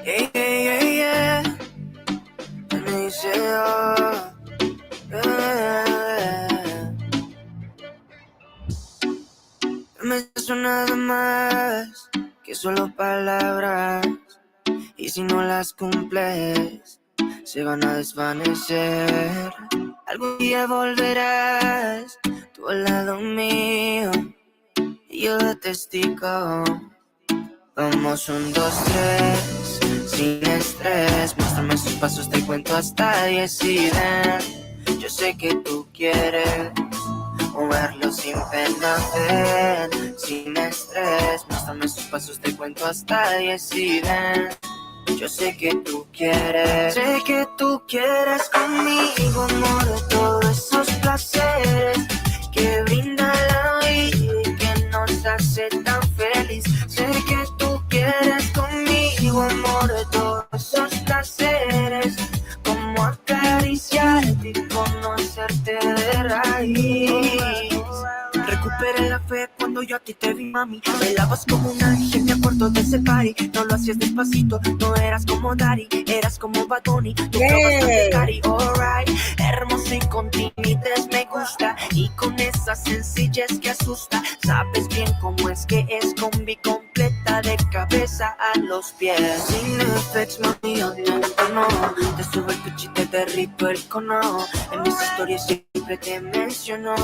Yeah, yeah, yeah. Me dice, oh, yeah. No me son nada más que solo palabras. Y si no las cumples, se van a desvanecer. Algún día volverás, tú al lado mío, y yo de testigo. Vamos 1, 2, 3, sin estrés. Muéstrame esos pasos, te cuento hasta 10 y ven. Yo sé que tú quieres moverlo sin pena, ven. Sin estrés, muéstrame esos pasos, te cuento hasta 10 y ven. Yo sé que tú quieres conmigo, amor, todos esos placeres que brinda la vida y que nos hace tan feliz. Sé que tú quieres conmigo, amor, todos esos placeres, como acariciarte y conocerte de raíz. Recuperé la fe cuando yo a ti te vi, mami. Bailabas como un ángel, me acuerdo de ese party. No lo hacías despacito, no eras como Daddy, eras como Bad Bunny. Tu flow bastante cari, alright. Hermosa y con timidez me gusta, y con esa sencillez que asusta. Sabes bien cómo es que es combi completa de cabeza a los pies. Sin effects, mami, yo no. Te sube el pecho y te derrito el cono. En mis historias siempre te menciono.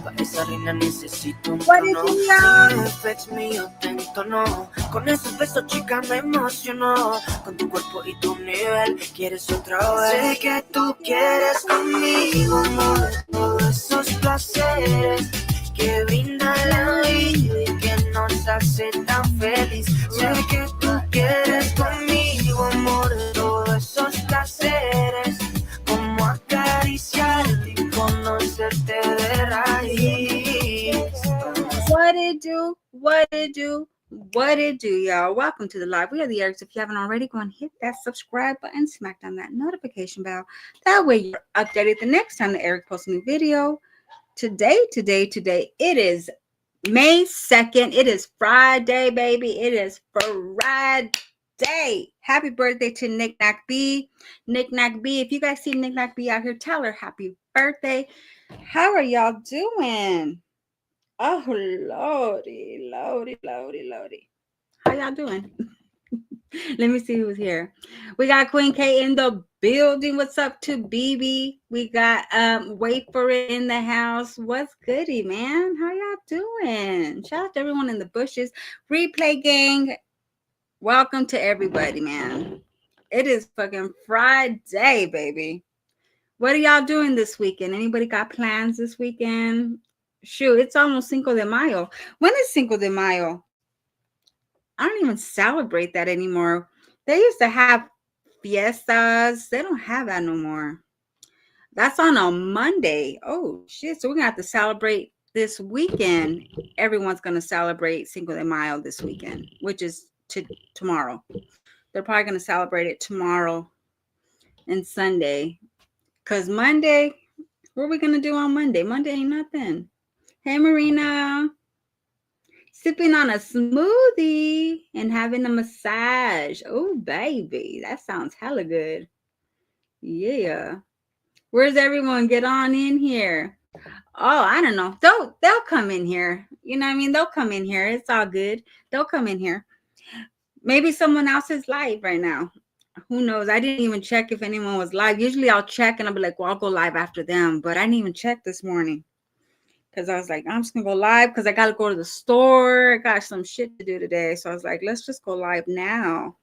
Para esa reina necesito un tono. Sin effects, mío te entono. Con esos besos, chica, me emocionó. Con tu cuerpo y tu nivel, quieres otra vez. Sé que tú quieres conmigo, amor, todos esos placeres que brinda la vida y que nos hace tan feliz. Sé que tú quieres conmigo, amor, todos esos placeres, como acariciarte y conocerte de raíz. What it do, y'all? Welcome to the live. We are the Erics. If you haven't already, go and hit that subscribe button, smack down that notification bell. That way you're updated the next time the Eric posts a new video. Today, it is May 2nd. It is Friday, baby. It is Friday. Happy birthday to Nick Nack B. Nick Nack B. If you guys see Nick Nack B out here, tell her happy birthday. How are y'all doing? Oh, Lordy. How y'all doing? Let me see who's here. We got Queen K in the building. What's up to BB? We got Wait for It in the house. What's goody, man? How y'all doing? Shout out to everyone in the bushes. Replay gang. Welcome to everybody, man. It is fucking Friday, baby. What are y'all doing this weekend? Anybody got plans this weekend? Shoot, it's almost Cinco de Mayo. When is Cinco de Mayo? I don't even celebrate that anymore. They used to have fiestas. They don't have that no more. That's on a Monday. Oh, shit. So we're going to have to celebrate this weekend. Everyone's going to celebrate Cinco de Mayo this weekend, which is tomorrow. They're probably going to celebrate it tomorrow and Sunday. Because Monday, what are we going to do on Monday? Monday ain't nothing. Hey, Marina. Sipping on a smoothie and having a massage. Oh, baby. That sounds hella good. Yeah. Where's everyone? Get on in here. Oh, I don't know. They'll come in here. You know what I mean? They'll come in here. It's all good. They'll come in here. Maybe someone else is live right now. Who knows? I didn't even check if anyone was live. Usually I'll check and I'll be like, well, I'll go live after them. But I didn't even check this morning. Because I was like, I'm just going to go live because I got to go to the store. I got some shit to do today. So I was like, let's just go live now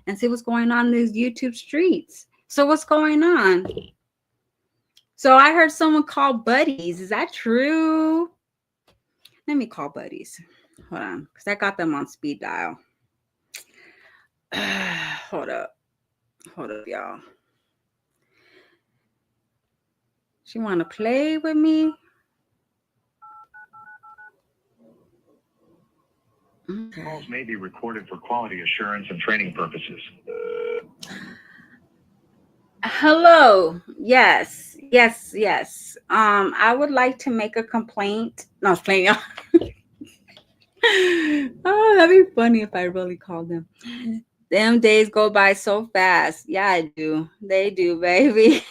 and see what's going on in these YouTube streets. So what's going on? So I heard someone call buddies. Is that true? Let me call buddies. Hold on. Because I got them on speed dial. Hold up, y'all. She want to play with me? Okay. Calls may be recorded for quality assurance and training purposes. Hello. Yes. I would like to make a complaint. No, I was playing y'all. Oh, that'd be funny if I really called them. Them days go by so fast. Yeah, I do. They do, baby.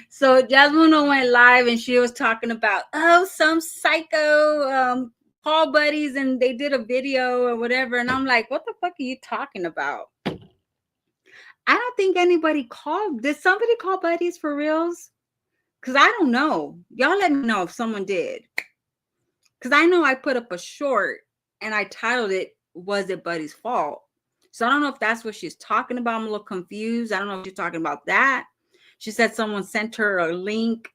So Jasmundo went live and she was talking about some psycho call buddies, and they did a video or whatever. And I'm like, what the fuck are you talking about? I don't think anybody called. Did somebody call buddies for reals? Because I don't know. Y'all let me know if someone did. Because I know I put up a short and I titled it, Was It Buddy's Fault? So I don't know if that's what she's talking about. I'm a little confused. I don't know if she's talking about that. She said someone sent her a link.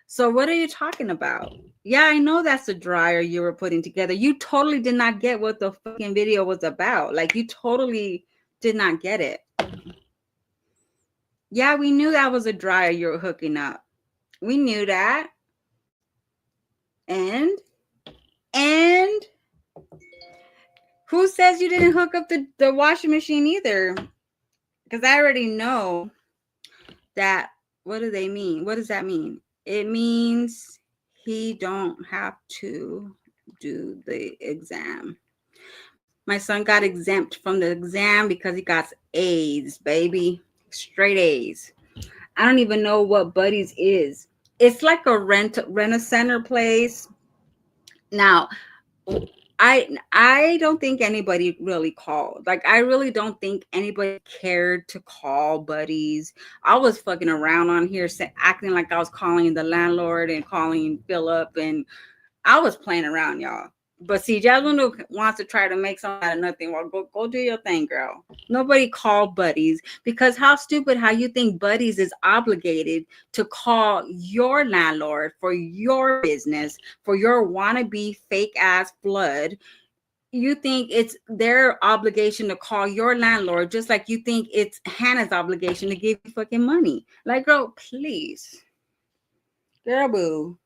So what are you talking about? Yeah, I know that's the dryer you were putting together. You totally did not get what the fucking video was about. Like, you totally did not get it. Yeah, we knew that was a dryer you were hooking up. We knew that. And who says you didn't hook up the washing machine either? Because I already know that. What do they mean? What does that mean? It means he don't have to do the exam. My son got exempt from the exam because he got A's, baby. Straight A's. I don't even know what Buddy's is. It's like a rent-a-center place. Now, I don't think anybody really called. Like, I really don't think anybody cared to call Buddies. I was fucking around on here acting like I was calling the landlord and calling Philip, and I was playing around, y'all. But see, Jasmundo wants to try to make something out of nothing. Well, go do your thing, girl. Nobody called Buddies, because how stupid how you think Buddies is obligated to call your landlord for your business, for your wannabe fake ass flood. You think it's their obligation to call your landlord, just like you think it's Hannah's obligation to give you fucking money. Like, girl, please. Girl, boo.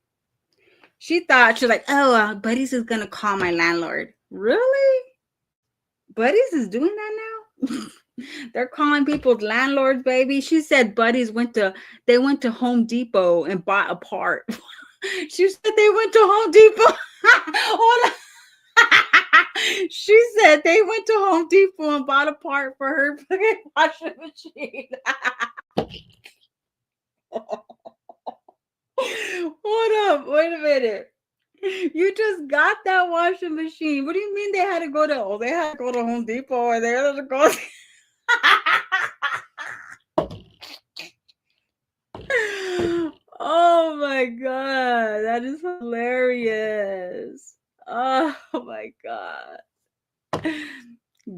She thought, she was like, oh, Buddies is going to call my landlord. Really? Buddies is doing that now? They're calling people's landlords, baby. She said Buddies went to Home Depot and bought a part. She said they went to Home Depot. Hold on. She said they went to Home Depot and bought a part for her fucking washing machine. Hold up, wait a minute. You just got that washing machine. What do you mean they had to go to Home Depot, or they had to go Oh my god, that is hilarious. Oh my god.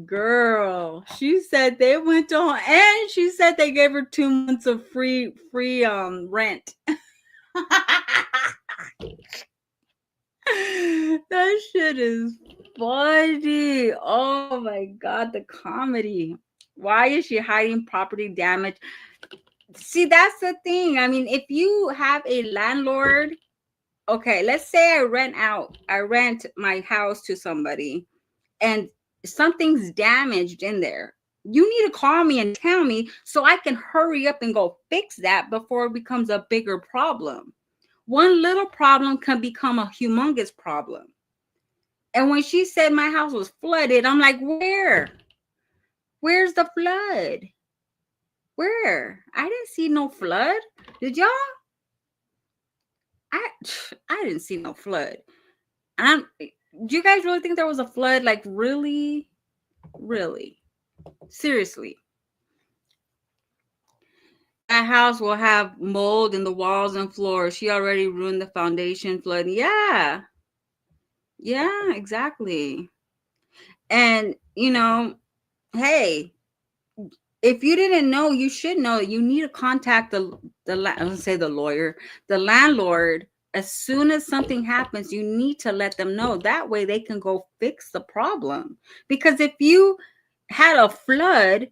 Girl, she said they went to home, and she said they gave her 2 months of free rent. That shit is funny. Oh my god, the comedy. Why is she hiding property damage? See, that's the thing. I mean, if you have a landlord, okay, let's say I rent my house to somebody and something's damaged in there. You need to call me and tell me so I can hurry up and go fix that before it becomes a bigger problem. One little problem can become a humongous problem. And when she said my house was flooded, I'm like, where? Where's the flood? Where? I didn't see no flood. Did y'all? I didn't see no flood. Do you guys really think there was a flood? Like, really? Really? Seriously? That house will have mold in the walls and floors. She already ruined the foundation flood. Yeah. Yeah, exactly. And, hey, if you didn't know, you should know. You need to contact the landlord. As soon as something happens, you need to let them know. That way they can go fix the problem. Because if you had a flood,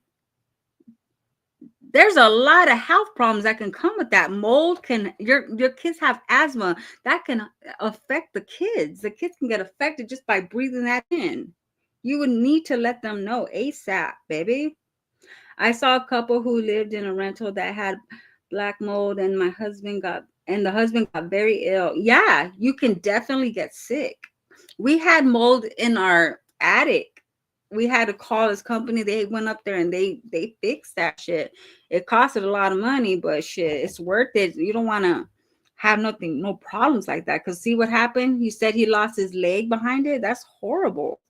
there's a lot of health problems that can come with that. Mold your kids have asthma. That can affect the kids. The kids can get affected just by breathing that in. You would need to let them know ASAP, baby. I saw a couple who lived in a rental that had black mold, and the husband got very ill. Yeah, you can definitely get sick. We had mold in our attic. We had to call this company. They went up there and they fixed that shit. It costed a lot of money, but shit, it's worth it. You don't want to have no problems like that. Because see what happened? He said he lost his leg behind it. That's horrible.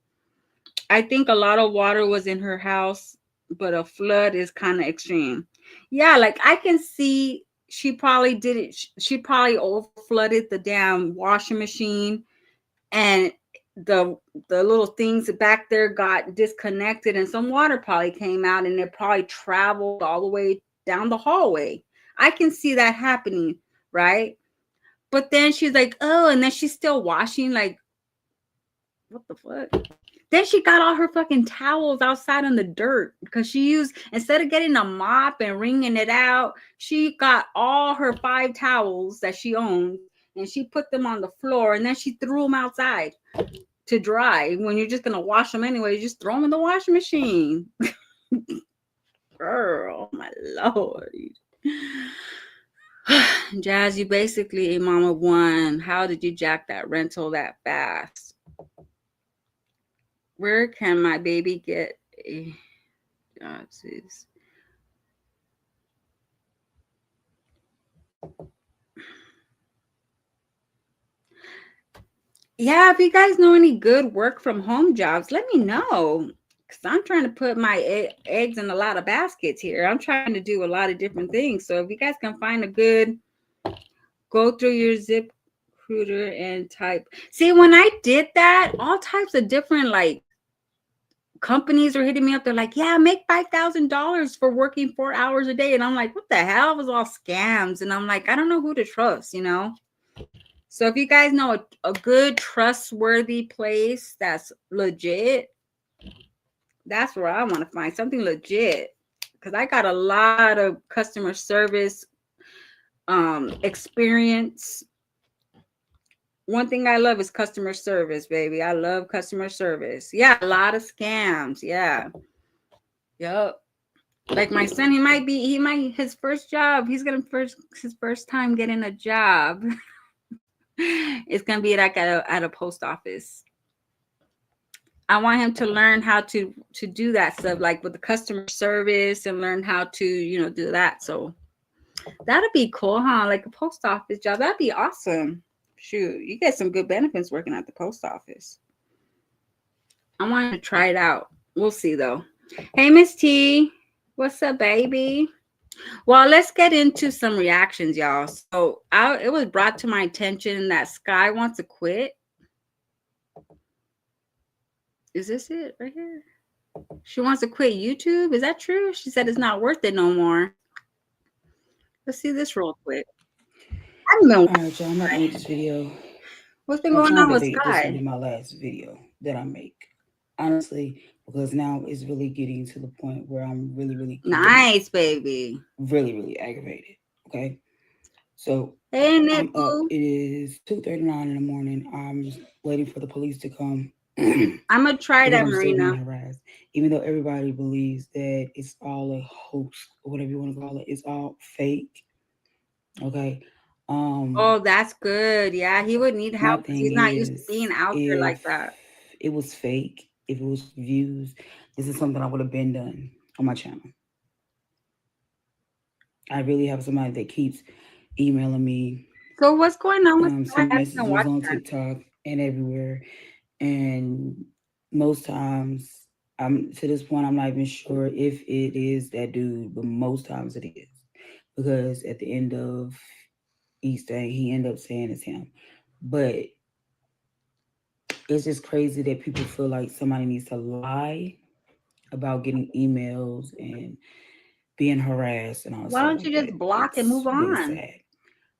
I think a lot of water was in her house, but a flood is kind of extreme. Yeah, like I can see she probably did it. She probably over flooded the damn washing machine, and the the little things back there got disconnected, and some water probably came out, and it probably traveled all the way down the hallway. I can see that happening, right? But then she's like, oh, and then she's still washing. Like, what the fuck? Then she got all her fucking towels outside in the dirt because she used, instead of getting a mop and wringing it out, she got all her 5 towels that she owned and she put them on the floor, and then she threw them outside to dry. When you're just going to wash them anyway, you just throw them in the washing machine. Girl, my Lord. Jazz, you basically a mom of one. How did you jack that rental that fast? Where can my baby get a yeah, if you guys know any good work from home jobs, let me know. Because I'm trying to put my eggs in a lot of baskets here. I'm trying to do a lot of different things. So if you guys can find a good, go through your zip recruiter and type. See, when I did that, all types of different like companies are hitting me up. They're like, yeah, make $5,000 for working 4 hours a day. And I'm like, what the hell? It was all scams. And I'm like, I don't know who to trust, you know? So if you guys know a good, trustworthy place that's legit, that's where I want to find something legit. Because I got a lot of customer service experience. One thing I love is customer service, baby. I love customer service. Yeah, a lot of scams. Yeah. Yep. Like my son, his first job, his first time getting a job. It's gonna be like at a post office. I want him to learn how to do that stuff, like with the customer service, and learn how to do that. So that'd be cool, huh? Like a post office job. That'd be awesome. Shoot, you get some good benefits working at the post office. I want to try it out. We'll see though. Hey, Miss T, what's up, baby? Well, let's get into some reactions, y'all. So it was brought to my attention that Skye wants to quit. Is this it right here? She wants to quit YouTube. Is that true? She said it's not worth it no more. Let's see this real quick. I don't know. All right, y'all. I'm about to make this video. What's been going on with This will Skye? be my last video that I make. Honestly, because now it's really getting to the point where I'm really nice, baby. Really aggravated. Okay. So hey, I'm up. It is 2:39 in the morning. I'm just waiting for the police to come. I'm gonna try that, Marina. Even though everybody believes that it's all a hoax or whatever you want to call it, it's all fake. Okay. Oh, that's good. Yeah, he would need help because he's not used to being out there like that. It was fake. If it was views, this is something I would have been done on my channel. I really have somebody that keeps emailing me. So what's going on with some messages on TikTok and everywhere, and most times I'm to this point I'm not even sure if it is that dude, but most times it is, because at the end of each thing he ended up saying it's him. But it's just crazy that people feel like somebody needs to lie about getting emails and being harassed and all. Why don't you just block and move on? Really sad.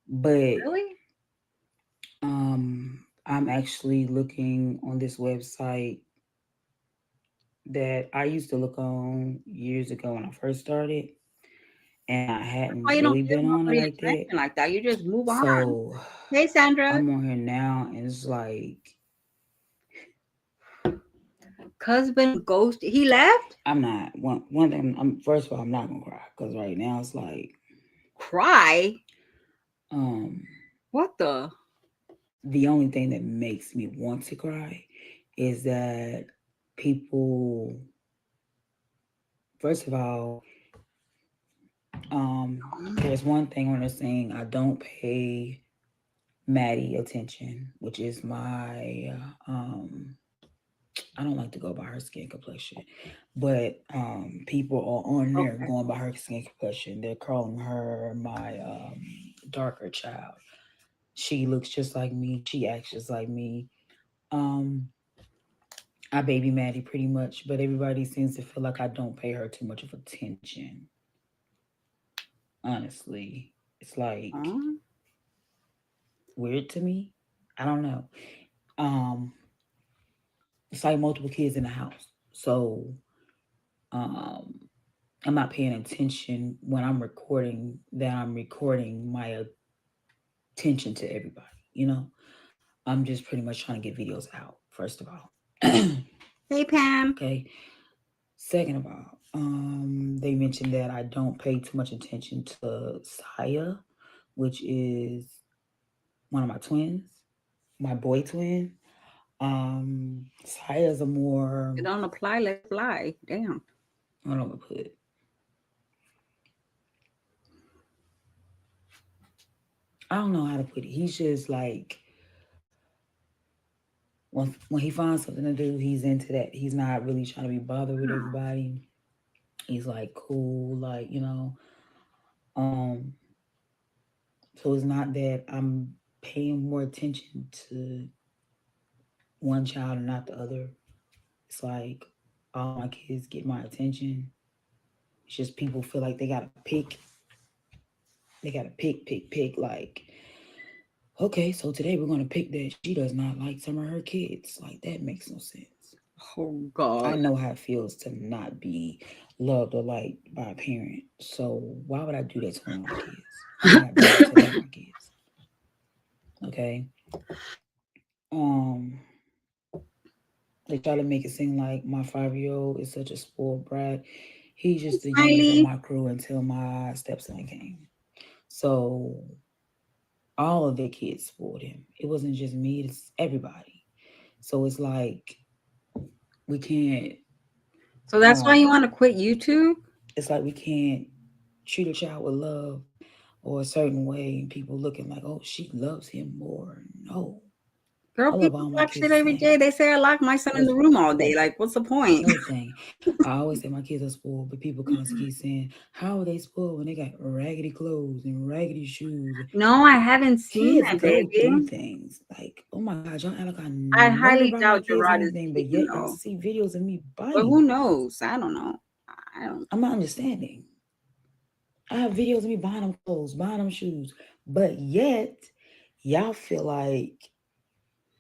But really, I'm actually looking on this website that I used to look on years ago when I first started, and I hadn't really been on it like that. You just move on. So, hey, Sandra, I'm on here now, and it's like, husband ghosted. He left. I'm not one thing. First of all, I'm not gonna cry because right now it's like cry. What the only thing that makes me want to cry is that people, first of all, there's one thing on this thing. I don't pay Maddie attention, which is my I don't like to go by her skin complexion, but people are on there Okay. going by her skin complexion. They're calling her my darker child. She looks just like me. She acts just like me. Um, I baby Maddie pretty much, but everybody seems to feel like I don't pay her too much of attention. Honestly, it's like Huh? weird to me. I don't know. Um, it's like multiple kids in the house, so um, I'm not paying attention when I'm recording. That I'm recording my attention to everybody. You know, I'm just pretty much trying to get videos out. First of all, Hey, Pam. okay. Second of all, they mentioned that I don't pay too much attention to Saya, which is one of my twins, my boy twin. Saya's a more, It don't apply. Let's fly. Damn. what am I put? I don't know how to put it. He's just like when he finds something to do, he's into that. He's not really trying to be bothered with everybody. He's like cool, like Um, so it's not that I'm paying more attention to one child and not the other. It's like all my kids get my attention. It's just people feel like they gotta pick. They gotta pick. Like, okay, so today we're gonna pick that she does not like some of her kids. Like that makes no sense. Oh I God. know how it feels to not be loved or liked by a parent. So why would I do that to one of my kids? Why would I do that to one of my kids? Okay. Um, they try to make it seem like my 5-year-old is such a spoiled brat. He's just the youngest of Smiley. my crew until my stepson came. So all of their kids spoiled him. It wasn't just me, it's everybody. So it's like we can't So that's why you want to quit YouTube? it's like we can't treat a child with love or a certain way and people looking like, oh, she loves him more. No. Girl, I love people all my talk kids shit the every day. same. They say I lock my son in First the of room all, all day. okay. Like, what's the point? Another thing, I always say my kids are spoiled, but people constantly keep saying, how are they spoiled when they got raggedy clothes and raggedy shoes? No, I haven't seen Kids them, go baby. through things. Like, oh my God, y'all act like I I never highly buy my doubt kids Gerard is anything, but cheating, yet y'all though. see videos of me But buying who them. knows? I don't know. I don't. I'm not understanding. I have videos of me buying them clothes, buying them shoes, but yet y'all feel like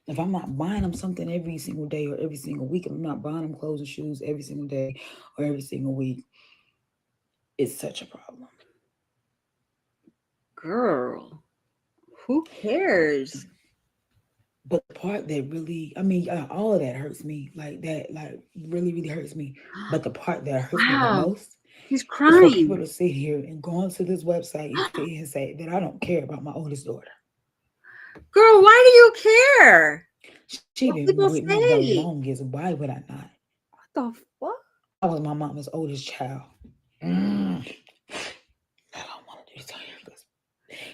if I'm not buying them something every single day or every single week, if I'm not buying them clothes and shoes every single day or every single week, it's such a problem. Girl, who cares? But the part that really, I mean, all of that hurts me. Like that, like really, really hurts me. But the part that hurts me the Wow, most he's is for people crying. to sit here and go onto this website and say that I don't care about my oldest daughter. Girl, why do you care? She What been people with me the say? longest. Why would I not? What the fuck? I was my mama's oldest child. I don't want to do this on here because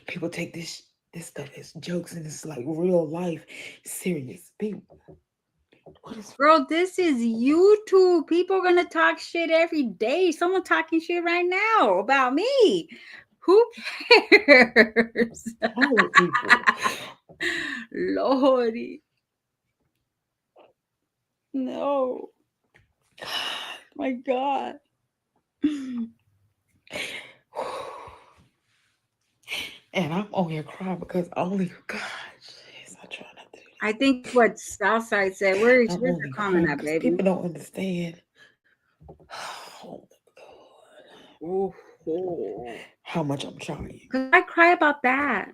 people take this stuff as jokes and it's like real life serious people. What is Girl, this is YouTube. People are gonna talk shit every day. Someone talking shit right now about me. Who cares? all the people? Lordy. No. My God. And I'm on here crying because only God, jeez, I try not to do I think what Southside said. Where's that. I'm your only comment crying at, because baby? people don't understand. Oh my God. Oh, How much I'm trying. because I cry about that.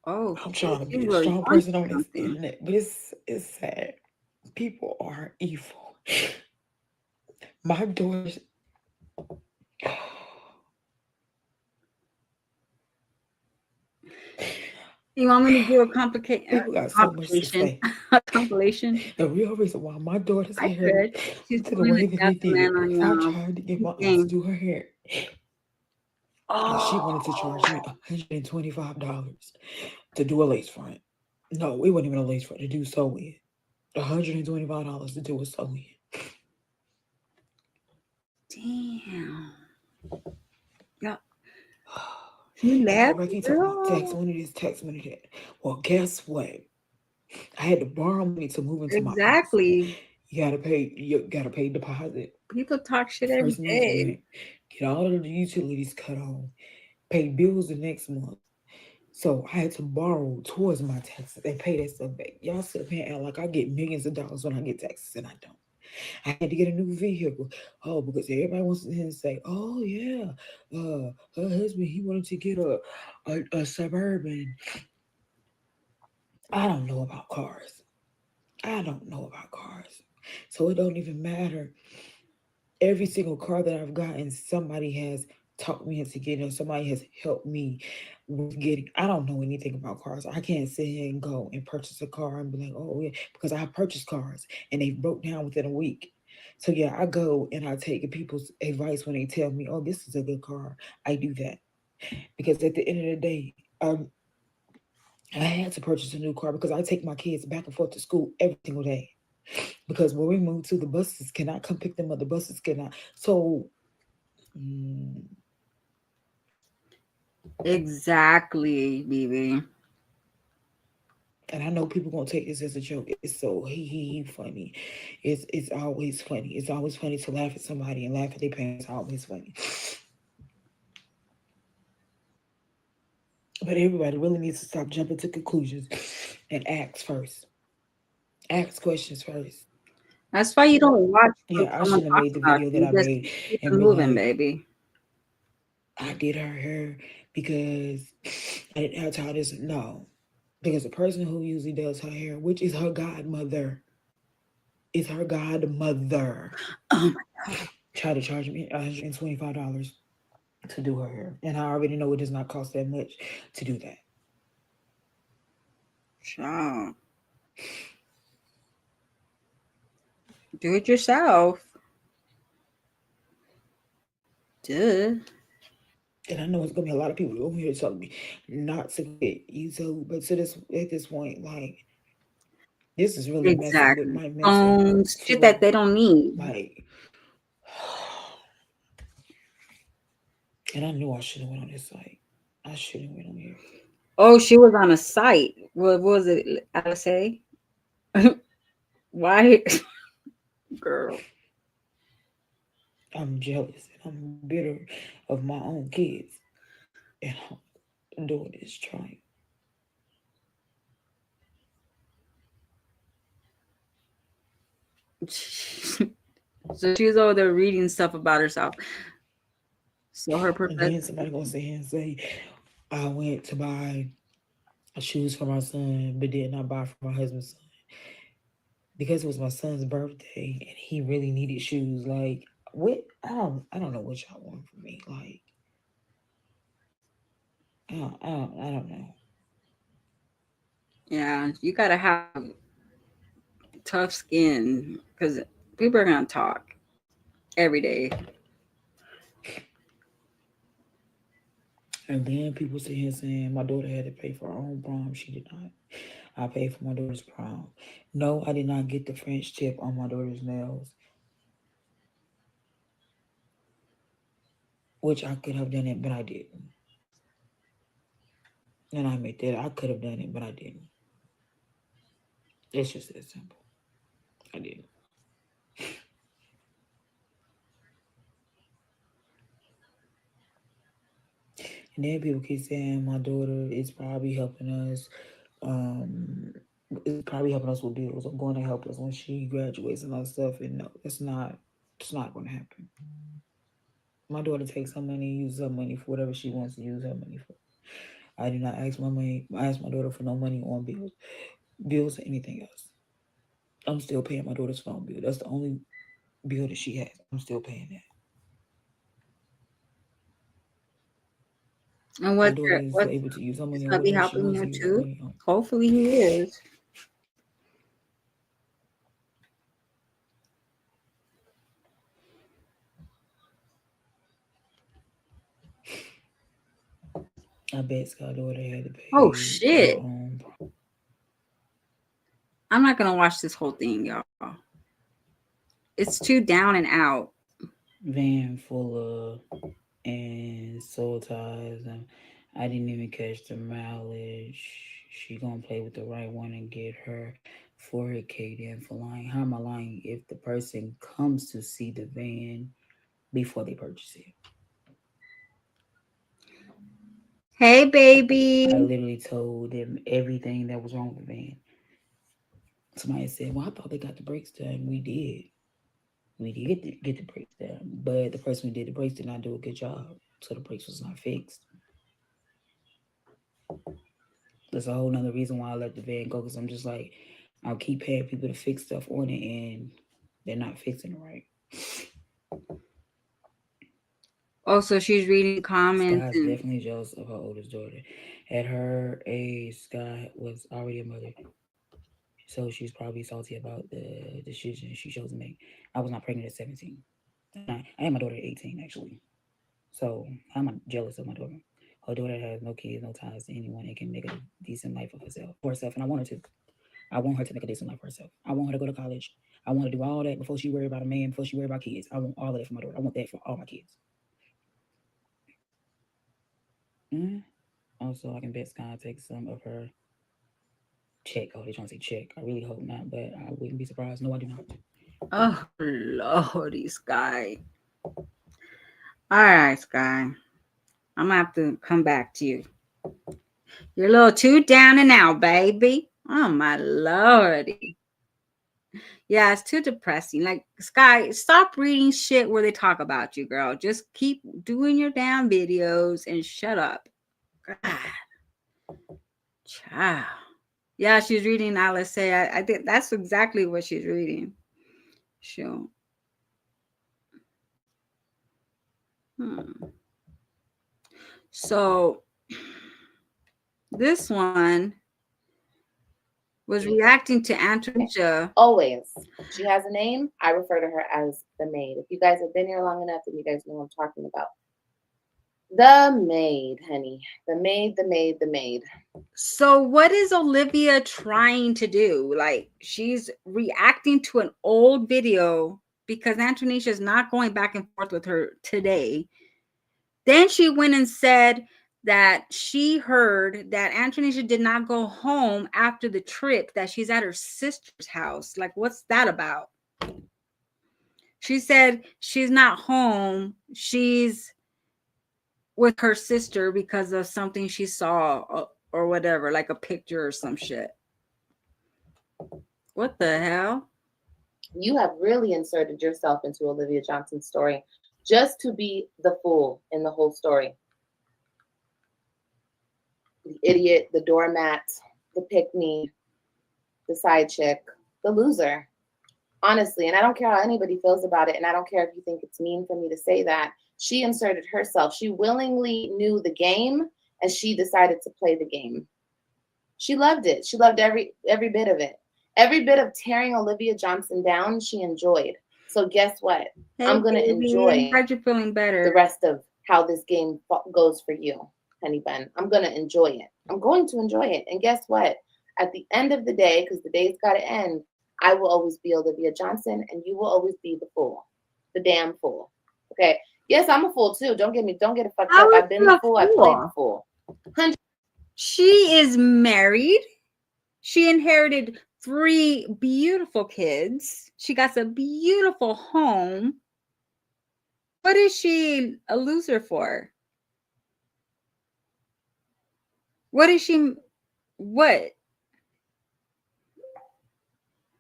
Oh, I'm shit. trying to You be a really strong want person on this something. internet, but it's sad. People are evil. My daughter's You want me to do a complication? People got so much to Complication? say. A compilation? The real reason why my daughter's I hair could. She's looked the pulling way the that it Jasmine did, on I y'all. tried to get my aunt to Game. do her hair, and she wanted to charge me Oh, $125 to do a lace front. No, it wasn't even a lace front to do sew in. $125 to do a sew in. damn. Yeah. You And laugh, everybody keep talking about tax girl. money this, tax money that. Well, guess what? I had to borrow money to move into my house. Exactly. You gotta pay deposit, People talk shit every first month's day. rent, get all of the utilities cut on, pay bills the next month. So I had to borrow towards my taxes and pay that stuff back. Y'all sit up here and act like I get millions of dollars when I get taxes, and I don't. I had to get a new vehicle. Oh, because everybody wants to say, "Oh yeah, her husband he wanted to get a suburban." I don't know about cars. I don't know about cars, so it don't even matter. Every single car that I've gotten, somebody has talked me into getting, or somebody has helped me with getting. I don't know anything about cars. I can't sit here and go and purchase a car and be like, oh yeah, because I have purchased cars and they broke down within a week. So yeah, I go and I take people's advice when they tell me, oh, this is a good car. I do that because at the end of the day, I had to purchase a new car because I take my kids back and forth to school every single day. Because when we moved to the buses cannot come pick them up. The buses cannot. So mm, Exactly, baby. and I know people gonna take this as a joke. It's so he funny. It's always funny. It's always funny to laugh at somebody and laugh at their parents. Always funny. But everybody really needs to stop jumping to conclusions and ask first. Ask questions first. That's why you don't watch when Yeah, I someone shouldn't have talks made the about video that you. I Just made keep it and be moving, like, baby. I did her hair because I didn't have time. This no, because the person who usually does her hair, which is her godmother, is her godmother, Oh tried to charge me $125 to do her hair, and I already know it does not cost that much to do that. my God. Do it yourself. Duh. And I know it's gonna be a lot of people over here telling me not to quit. You so, but to this at this point, like this is really messing with Exactly. my mental Phones, shit that flow. they don't need. Like, and I knew I should have went on this site. I should have went on here. Oh, she was on a site. What was it? LSA? Why? Girl. I'm jealous and I'm bitter of my own kids, and I'm doing this trying. So she was over there reading stuff about herself. So her And professor. then somebody gonna sit here and say, I went to buy shoes for my son, but did not buy for my husband's son because it was my son's birthday and he really needed shoes. Like, what? I don't know what y'all want from me. Like, I don't know. Yeah, you gotta have tough skin because people are gonna talk every day. And then people sit here saying my daughter had to pay for her own prom. She did not. I paid for my daughter's prom. No, I did not get the French tip on my daughter's nails, which I could have done it, but I didn't. And I admit that I could have done it, but I didn't. It's just that simple. I didn't. And then people keep saying my daughter is probably helping us. Um, is probably helping us with bills or going to help us when she graduates and all that stuff. And no, it's not. It's not going to happen. My daughter takes her money, uses her money for whatever she wants to use her money for. I do not ask my money. I ask my daughter for no money on bills or anything else. I'm still paying my daughter's phone bill. That's the only bill that she has. I'm still paying that. And My daughter is what's able to use how his many hubby whatever she helping wants you to use that too? money on. Hopefully he is. I bet Skye daughter had to Oh pay her shit. own I'm not gonna watch this whole thing, y'all. It's too down and out. van full of and soul ties, and I didn't even catch the mileage. She gonna play with the right one and get her forehead caked in for lying. How am I lying if the person comes to see the van before they purchase it? Hey, I baby. literally told them everything that was wrong with the van. Somebody said, "Well, I thought they got the brakes done." We did. We did get the brakes done, but the person who did the brakes did not do a good job, so the brakes was not fixed. That's a whole nother reason why I let the van go, because I'm just like, I'll keep paying people to fix stuff on it and they're not fixing it right. Oh, so she's reading comments Skye's and definitely jealous of her oldest daughter. At her age, Skye was already a mother, so she's probably salty about the decision she chose to make. I was not pregnant at 17. I had my daughter at 18, actually. So I'm jealous of my daughter. Her daughter has no kids, no ties to anyone, and can make a decent life of herself for herself, and I want her to. I want her to make a decent life for herself. I want her to go to college. I want her to do all that before she worry about a man, before she worry about kids. I want all of that for my daughter. I want that for all my kids. Mm. Also, I can bet Skye takes some of her check. Oh, they trying to say check. I really hope not, but I wouldn't be surprised. No, I do not. oh lordy, Skye. All right, Skye. I'm gonna have to come back to you. You're a little too down and out, baby. Oh my lordy. Yeah, it's too depressing. Like, Skye, stop reading shit where they talk about you, girl. Just keep doing your damn videos and shut up. God, child. Yeah, she's reading Alice say. I think that's exactly what she's reading. Sure. Hmm. So this one was reacting to Antonia. Always. She has a name. I refer to her as the maid. If you guys have been here long enough, then you guys know what I'm talking about. The maid, honey. The maid, the maid, the maid. So what is Olivia trying to do? Like, she's reacting to an old video because Antonisha is not going back and forth with her today. Then she went and said that she heard that Antonisha did not go home after the trip, that she's at her sister's house. Like, what's that about? She said she's not home. She's with her sister because of something she saw or whatever, like a picture or some shit. What the hell? You have really inserted yourself into Olivia Johnson's story just to be the fool in the whole story. The idiot, the doormat, the pick-me, the side chick, the loser. Honestly, and I don't care how anybody feels about it, and I don't care if you think it's mean for me to say that. She inserted herself. She willingly knew the game, and she decided to play the game. She loved it. She loved every bit of it. Every bit of tearing Olivia Johnson down, she enjoyed. So guess what? Hey, I'm going to baby, enjoy how'd you feeling better? the rest of how this game goes for you, honey bun. I'm going to enjoy it. I'm going to enjoy it. And guess what? At the end of the day, because the day's got to end, I will always be Olivia Johnson, and you will always be the fool, the damn fool. Okay. Yes, I'm a fool too. Don't get it fucked How up. is I've been she the a fool. I played the fool? fool. She is married. She inherited 3 beautiful kids. She got a beautiful home. What is she a loser for? What is she? What?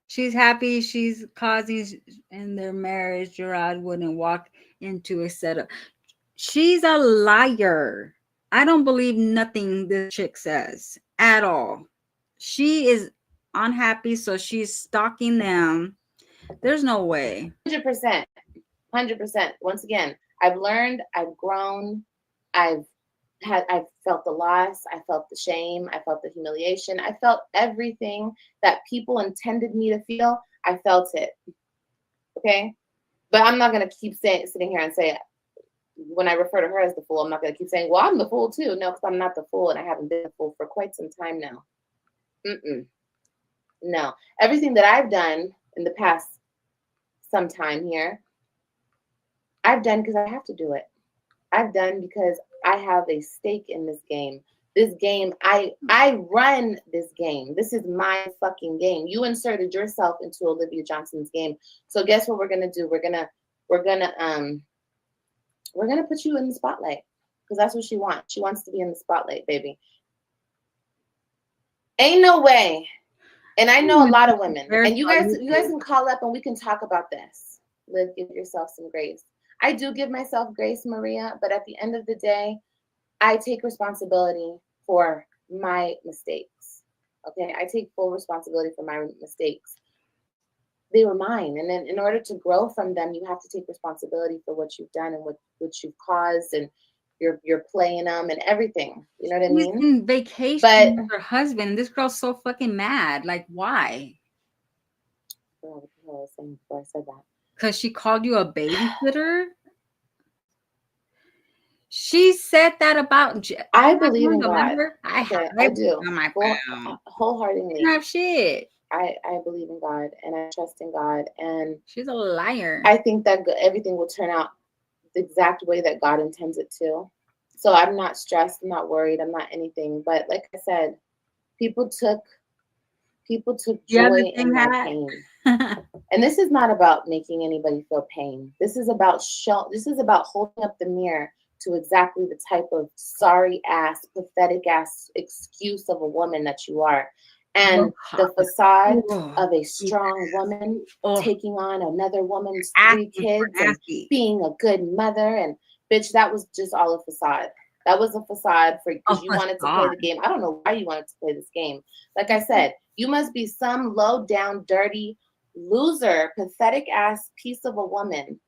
She's happy she's causing in their marriage. Gerard wouldn't walk into a setup. She's a liar. I don't believe nothing this chick says at all. She is unhappy, so she's stalking them. There's no way. 100%. 100%. Once again, I've learned, I've grown, I've I felt the loss, I felt the shame, I felt the humiliation, I felt everything that people intended me to feel. I felt it. Okay, but I'm not gonna keep sitting here and say, when I refer to her as the fool, I'm not gonna keep saying, well, I'm the fool too. No, because I'm not the fool, and I haven't been the fool for quite some time now. No, everything that I've done in the past some time here, I've done because I have to do it. I've done because I have a stake in this game. This game, I run this game. This is my fucking game. You inserted yourself into Olivia Johnson's game. So guess what we're gonna do? We're gonna put you in the spotlight because that's what she wants. She wants to be in the spotlight, baby. Ain't no way. And I know a lot of women. And you guys can call up and we can talk about this. Liv, give yourself some grace. I do give myself grace, Maria, but at the end of the day, I take responsibility for my mistakes. Okay, I take full responsibility for my mistakes. They were mine, and then in order to grow from them, you have to take responsibility for what you've done and what you've caused, and you're playing them and everything. You know what I mean? She's in vacation with her husband, and this girl's so fucking mad. Like, why? What the hell was I saying before I said that? Because she called you a babysitter? She said that about. I believe in God. I do. On my wholeheartedly. You have shit. I believe in God and I trust in God, and she's a liar. I think that everything will turn out the exact way that God intends it to. So I'm not stressed. I'm not worried. I'm not anything. But like I said, people took joy in my pain. And this is not about making anybody feel pain. This is about holding up the mirror to exactly the type of sorry ass, pathetic ass excuse of a woman that you are. And the facade of a strong woman taking on another woman's 3 kids and being a good mother. And bitch, that was just all a facade. That was a facade because you wanted to play the game. I don't know why you wanted to play this game. Like I said, you must be some low down, dirty, loser, pathetic ass piece of a woman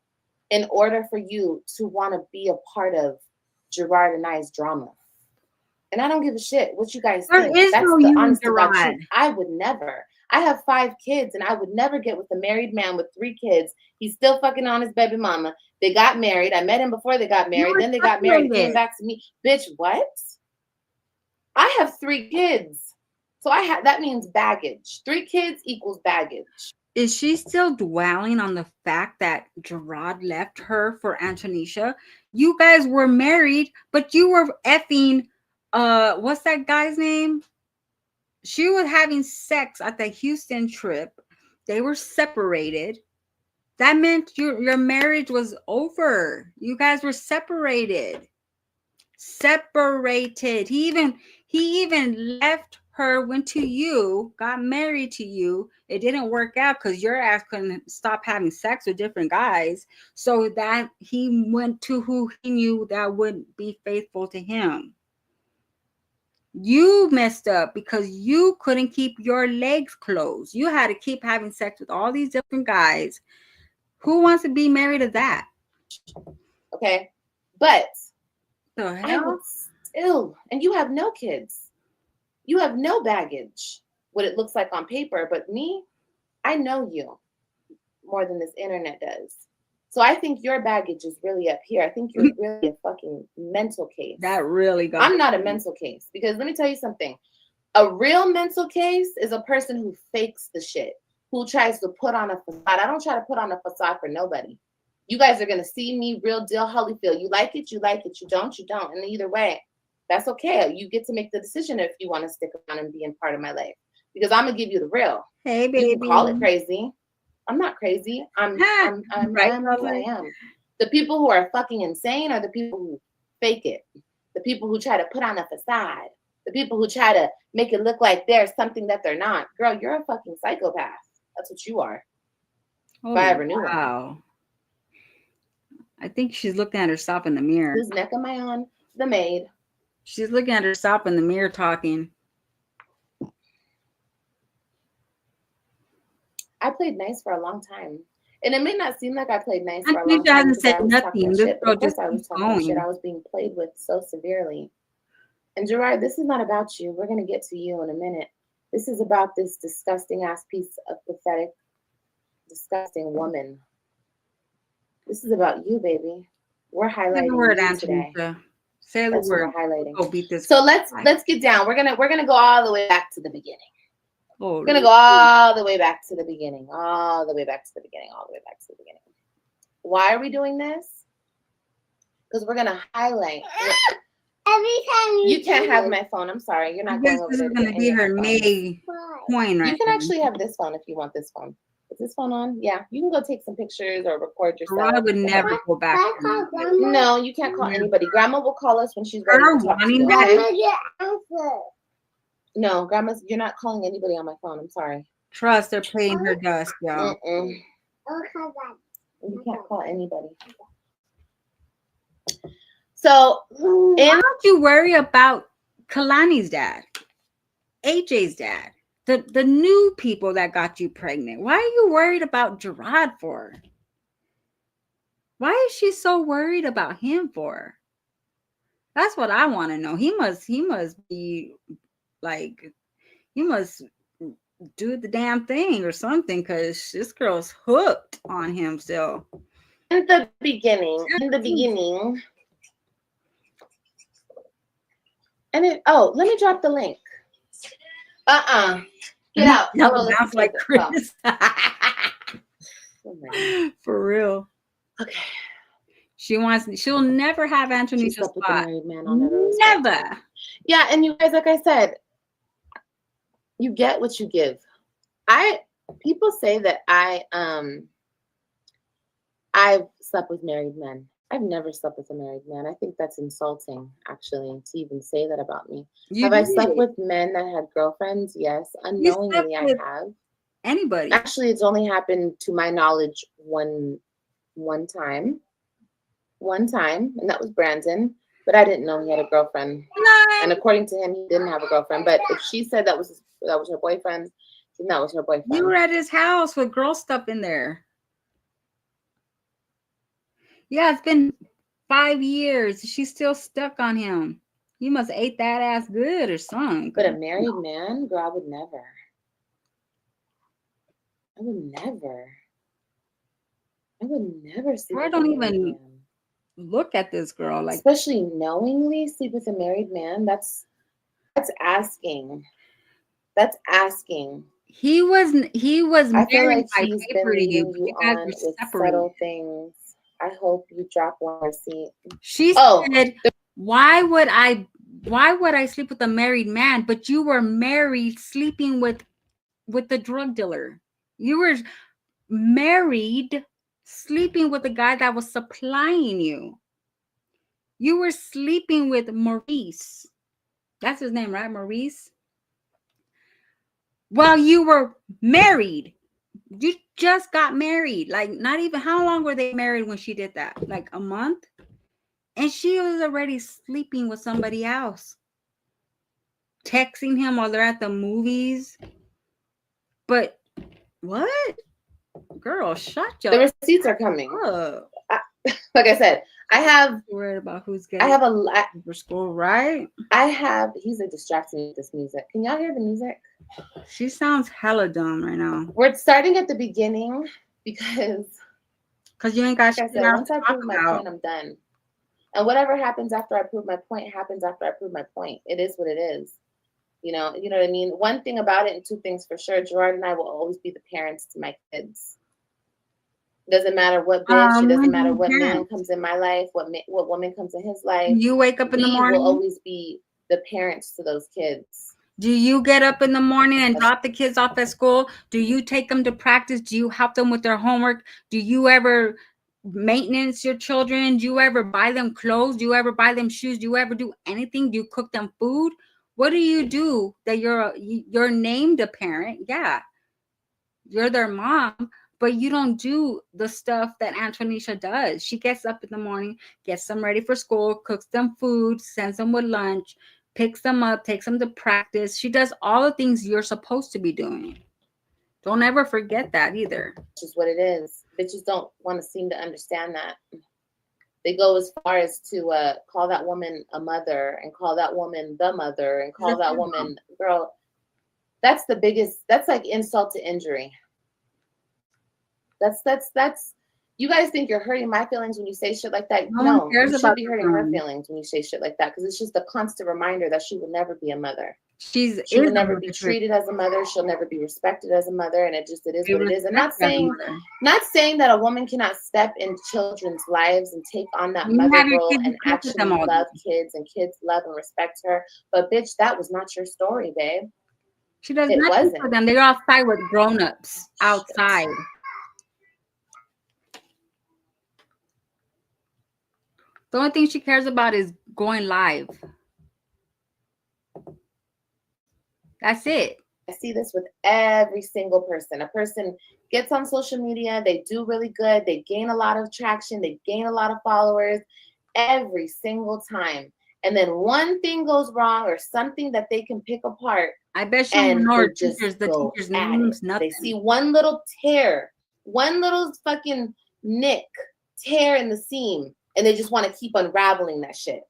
in order for you to want to be a part of Gerard and I's drama. And I don't give a shit what you guys think. That's the honest to God truth. I would never. I have 5 kids, and I would never get with a married man with 3 kids. He's still fucking on his baby mama. They got married. I met him before they got married. Then they got married and came back to me. Bitch, what? I have 3 kids. So that means baggage. 3 kids equals baggage. Is she still dwelling on the fact that Gerard left her for Antonisha? You guys were married, but you were effing what's that guy's name? She was having sex at the Houston trip. They were separated. That meant your marriage was over. You guys were separated. He even left her, went to you, got married to you. It didn't work out because your ass couldn't stop having sex with different guys. So that he went to who he knew that wouldn't be faithful to him. You messed up because you couldn't keep your legs closed. You had to keep having sex with all these different guys. Who wants to be married to that? Okay. But the hell? I would still, and you have no kids. You have no baggage, what it looks like on paper. But me, I know you more than this internet does. So I think your baggage is really up here. I think you're really a fucking mental case. That really got I'm not a mental case because let me tell you something. A real mental case is a person who fakes the shit, who tries to put on a facade. I don't try to put on a facade for nobody. You guys are going to see me real deal Holyfield. You like it, you like it. You don't, you don't. And either way, that's okay. You get to make the decision if you want to stick around and be in part of my life because I'm going to give you the real. Hey, baby. You can call it crazy. I'm not crazy. I am who I am. The people who are fucking insane are the people who fake it. The people who try to put on a facade. The people who try to make it look like they're something that they're not. Girl, you're a fucking psychopath. That's what you are. Oh, if I ever knew one. Wow. I think she's looking at herself in the mirror. Whose neck am I on? The maid. She's looking at herself in the mirror talking. I played nice for a long time. And it may not seem like I played nice for a long Antonisha time hasn't because said I was talking nothing. that This shit, but girl of course just I was keeps talking that shit. going. I was being played with so severely. And Gerard, this is not about you. We're going to get to you in a minute. This is about this disgusting ass piece of pathetic, disgusting woman. This is about you, baby. We're Say the highlighting word, you today. Antonisha. Say the That's what word. we're highlighting. Go beat this. So let's get down. We're gonna go all the way back to the beginning. Oh, We're gonna go all the way back to the beginning. All the way back to the beginning. All the way back to the beginning. Why are we doing this? Because we're gonna highlight. Every time You can't have my phone. I'm sorry. You're I not guess going over this there is to gonna get be any of her my phones. May coin, right? You can now. actually have this phone if you want this phone. Is this phone on? Yeah. You can go take some pictures or record yourself. Gerard would never go back. I call Grandma. No, you can't call anybody. Grandma will call us when she's ready Her to talk to wanting you. that- Okay? Grandma, get answer. No, Grandma's. You're not calling anybody on my phone. I'm sorry. Trust, they're paying her dust, y'all. Mm-mm. Okay, Dad. You can't call anybody. So, Why don't you worry about Kalani's dad, AJ's dad, the new people that got you pregnant? Why are you worried about Gerard for? Why is she so worried about him for? That's what I want to know. He must be like, he must do the damn thing or something, because this girl's hooked on him still. in the beginning, and it. Oh, let me drop the link. Get out. That Oh, would let's sounds see like this. Chris. Oh my For real. God. Okay. She'll never have She Antonisha's slept with a spot. married man. I'll never respect Never. her. Yeah, and you guys, like I said, you get what you give. People say that I've slept with married men. I've never slept with a married man. I think that's insulting, actually, to even say that about me. Have I slept with men that had girlfriends? Yes. Unknowingly, I with have. anybody? Actually, it's only happened to my knowledge one time. One time, and that was Brandon. But I didn't know he had a girlfriend. And according to him, he didn't have a girlfriend. But if she said that was her boyfriend, then that was her boyfriend. You were at his house with girl stuff in there. Yeah, it's been 5 years. She's still stuck on him. You must ate that ass good or something. But a married man, girl, I would never. I would never sleep I with don't a married even man. look at this girl like, Especially knowingly sleep with a married man. That's asking. That's asking. he was I feel married like by he's paper been to you, leading but you you guys on were with separated. subtle things. I hope you drop one receipt. She said, why would I sleep with a married man? But you were married sleeping with the drug dealer. You were married sleeping with the guy that was supplying you. You were sleeping with Maurice. That's his name, right? Maurice. Well, you were married. You just got married. Like, not even, how long were they married when she did that? Like a month? And she was already sleeping with somebody else. Texting him while they're at the movies. But what? Girl, shut your The receipts are coming. up. Like I said, I have. Worried about who's getting I have a lot. for school, right? He's a distracting me with this music. Can y'all hear the music? She sounds hella dumb right now. We're starting at the beginning because You ain't got like I shit said, else once to I talk prove my about. point, I'm done. And whatever happens after I prove my point happens after I prove my point. It is what it is. You know what I mean? One thing about it, and two things for sure, Gerard and I will always be the parents to my kids. Doesn't matter what bitch, it doesn't matter what man comes in my life, what woman comes in his life. You wake up in the We morning. will always be the parents to those kids. Do you get up in the morning and drop the kids off at school? Do you take them to practice? Do you help them with their homework? Do you ever maintenance your children? Do you ever buy them clothes? Do you ever buy them shoes? Do you ever do anything? Do you cook them food? What do you do that you're named a parent? Yeah, you're their mom, but you don't do the stuff that Antonisha does. She gets up in the morning, gets them ready for school, cooks them food, sends them with lunch, picks them up, takes them to practice. She does all the things you're supposed to be doing. Don't ever forget that either. Which is what it is. Bitches don't want to seem to understand that. They go as far as to call that woman a mother and call that woman the mother and call that woman, girl, that's the biggest, that's like insult to injury. That's, you guys think you're hurting my feelings when you say shit like that? No, you should be hurting her feelings when you say shit like that, because it's just a constant reminder that she will never be a mother. She will never be treated as a mother. She'll never be respected as a mother, and it is what it is. And not saying that a woman cannot step in children's lives and take on that mother role and actually love kids, and kids love and respect her. But bitch, that was not your story, babe. She does nothing for them. They're outside with grown-ups outside. The only thing she cares about is going live. That's it. I see this with every single person. A person gets on social media, they do really good, they gain a lot of traction, they gain a lot of followers every single time. And then one thing goes wrong or something that they can pick apart. I bet she ignored the teacher's names, nothing. They see one little tear, one little fucking nick, tear in the seam, and they just want to keep unraveling that shit.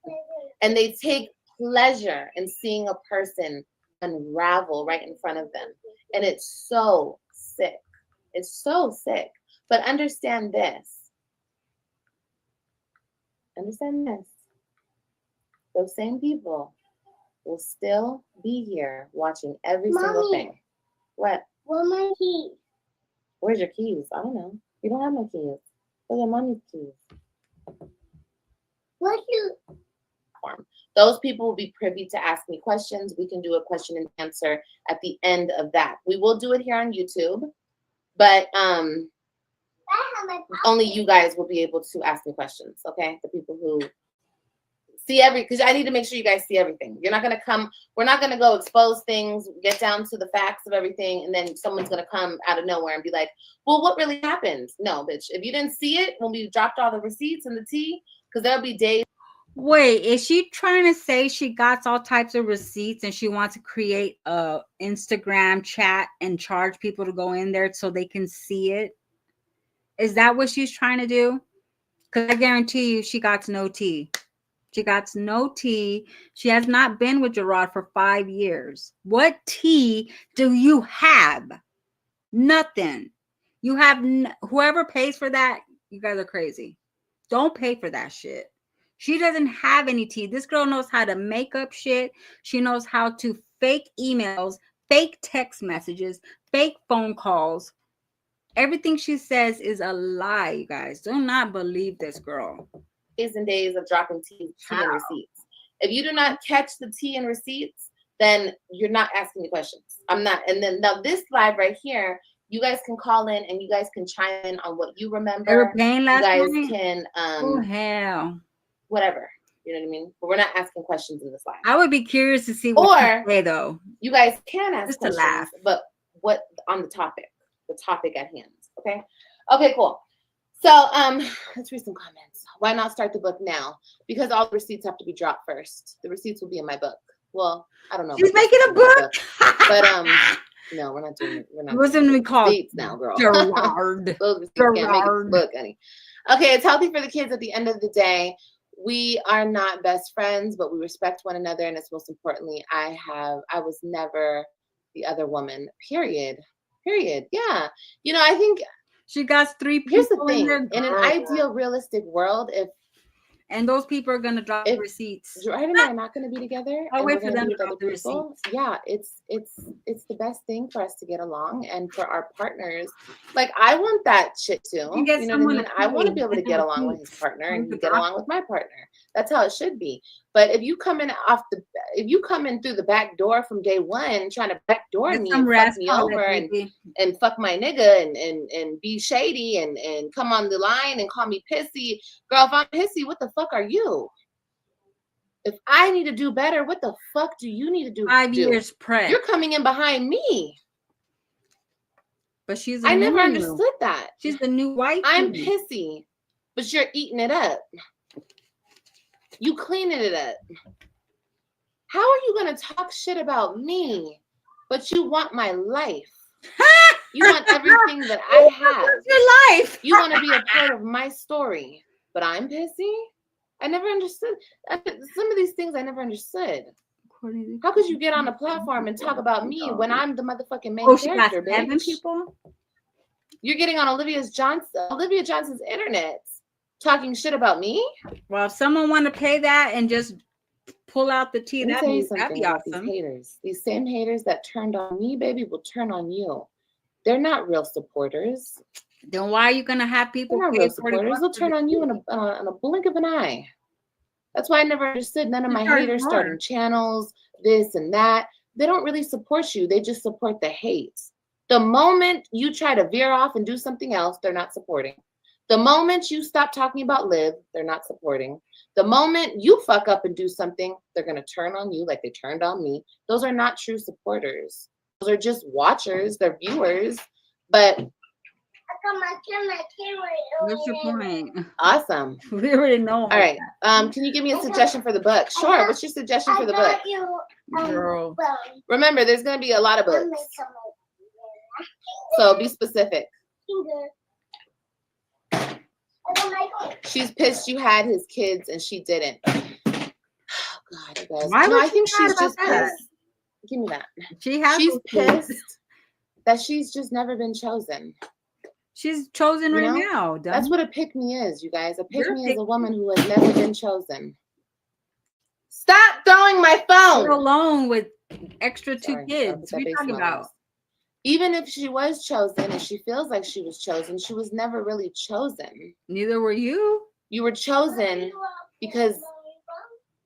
And they take pleasure in seeing a person unravel right in front of them. And it's so sick. It's so sick. But understand this. Understand this. Those same people will still be here watching every single thing. What? Where are my keys? Where's your keys? I don't know. You don't have my keys. Where's your mommy's keys? What you? Those people will be privy to ask me questions. We can do a question and answer at the end of that. We will do it here on YouTube, but only you guys will be able to ask me questions, okay? The people who see because I need to make sure you guys see everything. You're not going to come, we're not going to go expose things, get down to the facts of everything, and then someone's going to come out of nowhere and be like, well, what really happened? No, bitch. If you didn't see it when we dropped all the receipts and the tea, because there'll be days. Wait, is she trying to say she got all types of receipts and she wants to create a Instagram chat and charge people to go in there so they can see it? Is that what she's trying to do? Because I guarantee you she got no tea. She got no tea. She has not been with Gerard for 5 years. What tea do you have? Nothing. You have whoever pays for that, you guys are crazy. Don't pay for that shit. She doesn't have any tea. This girl knows how to make up shit. She knows how to fake emails, fake text messages, fake phone calls. Everything she says is a lie, you guys. Do not believe this girl. Days and days of dropping tea and receipts. If you do not catch the tea and receipts, then you're not asking me questions. I'm not. And then now this live right here, you guys can call in and you guys can chime in on what you remember. They were paying last night? You guys can oh hell. Whatever. You know what I mean? But we're not asking questions in this live. I would be curious to see what you say, though. You guys can ask just questions, to laugh. But what on the topic at hand. Okay. Okay, cool. So let's read some comments. Why not start the book now? Because all the receipts have to be dropped first. The receipts will be in my book. Well, I don't know. She's making a book. But no, we're not doing it. We're not. What's going to be called? Receipts now, girl. Gerard. Those receipts can't make a book, honey. Okay, it's healthy for the kids at the end of the day. We are not best friends, but we respect one another, and it's most importantly, I was never the other woman. Period. Yeah. You know, I think she got 3 people. Here's the thing. In an ideal, realistic world, and those people are gonna drop the receipts. Gerard and I are not gonna be together. I'll wait for them to drop the receipts. Yeah, it's the best thing for us to get along and for our partners. Like I want that shit too. You know what I mean? I want to be able to get along with his partner and get along with my partner. That's how it should be. But if you come in through the back door from day one, trying to backdoor me and fuck me over and fuck my nigga and be shady and come on the line and call me pissy, girl, if I'm pissy, what the fuck are you? If I need to do better, what the fuck do you need to do? 5 years prep. You're coming in behind me. But I never understood that. She's the new wife. I'm pissy, but you're eating it up. You cleaning it up. How are you going to talk shit about me, but you want my life? You want everything that I have. Your life. You want to be a part of my story, but I'm pissy. I never understood. Some of these things I never understood. How could you get on a platform and talk about me when I'm the motherfucking main character, bitch? 7 people? You're getting on Olivia Johnson's internet talking shit about me? Well, if someone want to pay that and just pull out the tea, Let me tell you that'd be something about awesome. these haters. These same haters that turned on me, baby, will turn on you. They're not real supporters. Then why are you gonna have people They're not pay real 40 supporters. bucks They'll for turn the on you tea? in a blink of an eye. That's why I never understood none of my Charge haters more. starting channels, this and that. They don't really support you. They just support the hate. The moment you try to veer off and do something else, they're not supporting. The moment you stop talking about Liv, they're not supporting. The moment you fuck up and do something, they're going to turn on you like they turned on me. Those are not true supporters. Those are just watchers. They're viewers. But What's your point? awesome. We already know. All right. Can you give me a suggestion for the book? Sure. What's your suggestion for the book? Girl. Remember, there's going to be a lot of books. So be specific. She's pissed you had his kids and she didn't. Oh, God, you guys. Why No, was I she think mad she's about just that? pissed. Give me that. She's She's pissed that she's just never been chosen. She's chosen You right know? now. Dumb. That's what a pick-me is, you guys. A You're a pick-me is a woman who has never been chosen. Stop throwing my phone! You're alone with extra 2 Sorry, kids. What are you talking about? Even if she was chosen and she feels like she was chosen, she was never really chosen. Neither were you. You were chosen because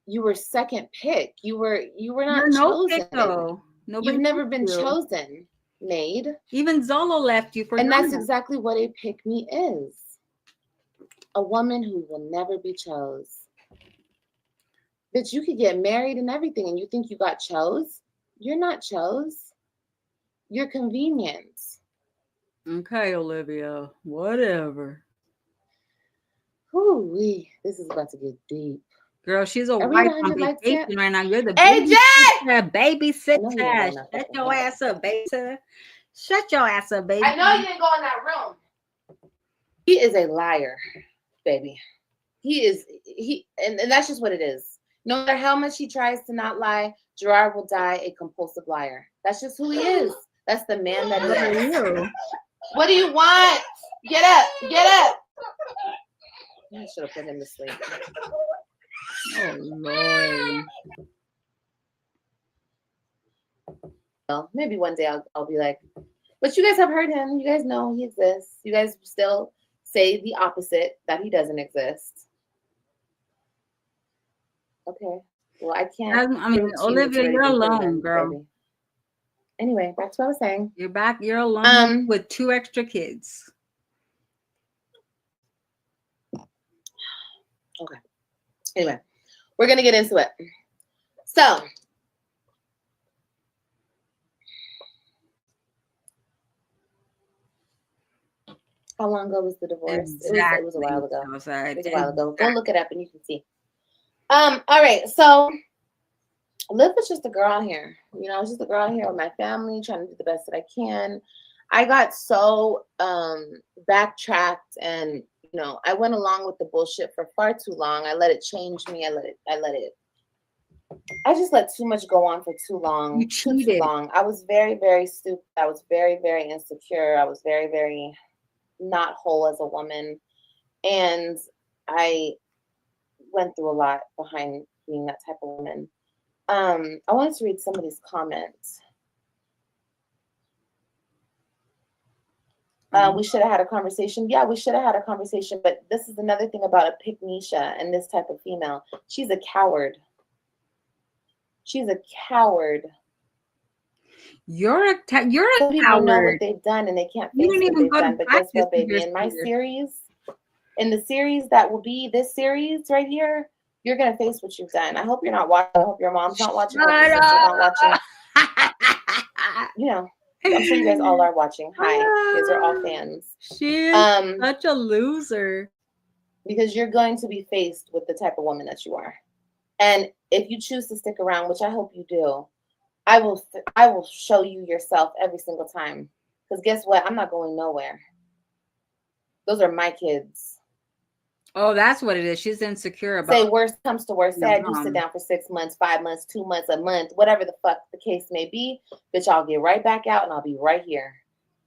you were second pick. You were not You're no chosen. pick, though. Nobody You've never picked been you. chosen, maid. Even Zolo left you for And that's Ghana. exactly what a pick me is. A woman who will never be chose. Bitch, you could get married and everything and you think you got chose? You're not chose. You're convenient. Okay, Olivia. Whatever. Whoo-wee. This is about to get deep. Girl, she's a Are we wife at on 100 likes vacation yet? right now. You're the AJ! babysitter. I know you ain't going that Shut fucking your room. ass up, babysitter. Shut your ass up, baby. I know you didn't go in that room. He is a liar, baby. And that's just what it is. No matter how much he tries to not lie, Gerard will die a compulsive liar. That's just who he is. That's the man that What are he is. you? What do you want? Get up. Get up. I should have put him to sleep. Oh, Lord. Well, maybe one day I'll be like, but you guys have heard him. You guys know he exists. You guys still say the opposite, that he doesn't exist. Okay. Well, I can't. I mean, Olivia, you're alone, girl. Baby. Anyway, back to what I was saying. You're back. You're alone with 2 extra kids. Okay. Anyway, we're going to get into it. So, how long ago was the divorce? Exactly. It was a while ago. I was like, It was a while ago. Go look it up and you can see. All right. So, Liv was just a girl out here. You know, I was just a girl out here with my family, trying to do the best that I can. I got so backtracked and, you know, I went along with the bullshit for far too long. I let it change me. I just let too much go on for too long. You cheated. Too long. I was very, very stupid. I was very, very insecure. I was very, very not whole as a woman. And I went through a lot behind being that type of woman. I wanted to read some of these comments. We should have had a conversation. Yeah, we should have had a conversation. But this is another thing about a pick-Nisha and this type of female. She's a coward. She's a coward. You're a People coward. know what they've done and they can't face what they've done. But guess what, baby? In my series, in the series that will be this series right here, you're gonna face what you've done. I hope you're not watching. I hope your mom's not watching. I hope your sister's not watching. You know, I'm sure you guys all are watching. Hi, you guys are all fans. She's such a loser. Because you're going to be faced with the type of woman that you are. And if you choose to stick around, which I hope you do, I will show you yourself every single time. Because guess what? I'm not going nowhere. Those are my kids. Oh, that's what it is. She's insecure about. Say worst comes to worst. Say I do mom. sit down for 6 months, 5 months, 2 months, a month, whatever the fuck the case may be. Bitch, I'll get right back out and I'll be right here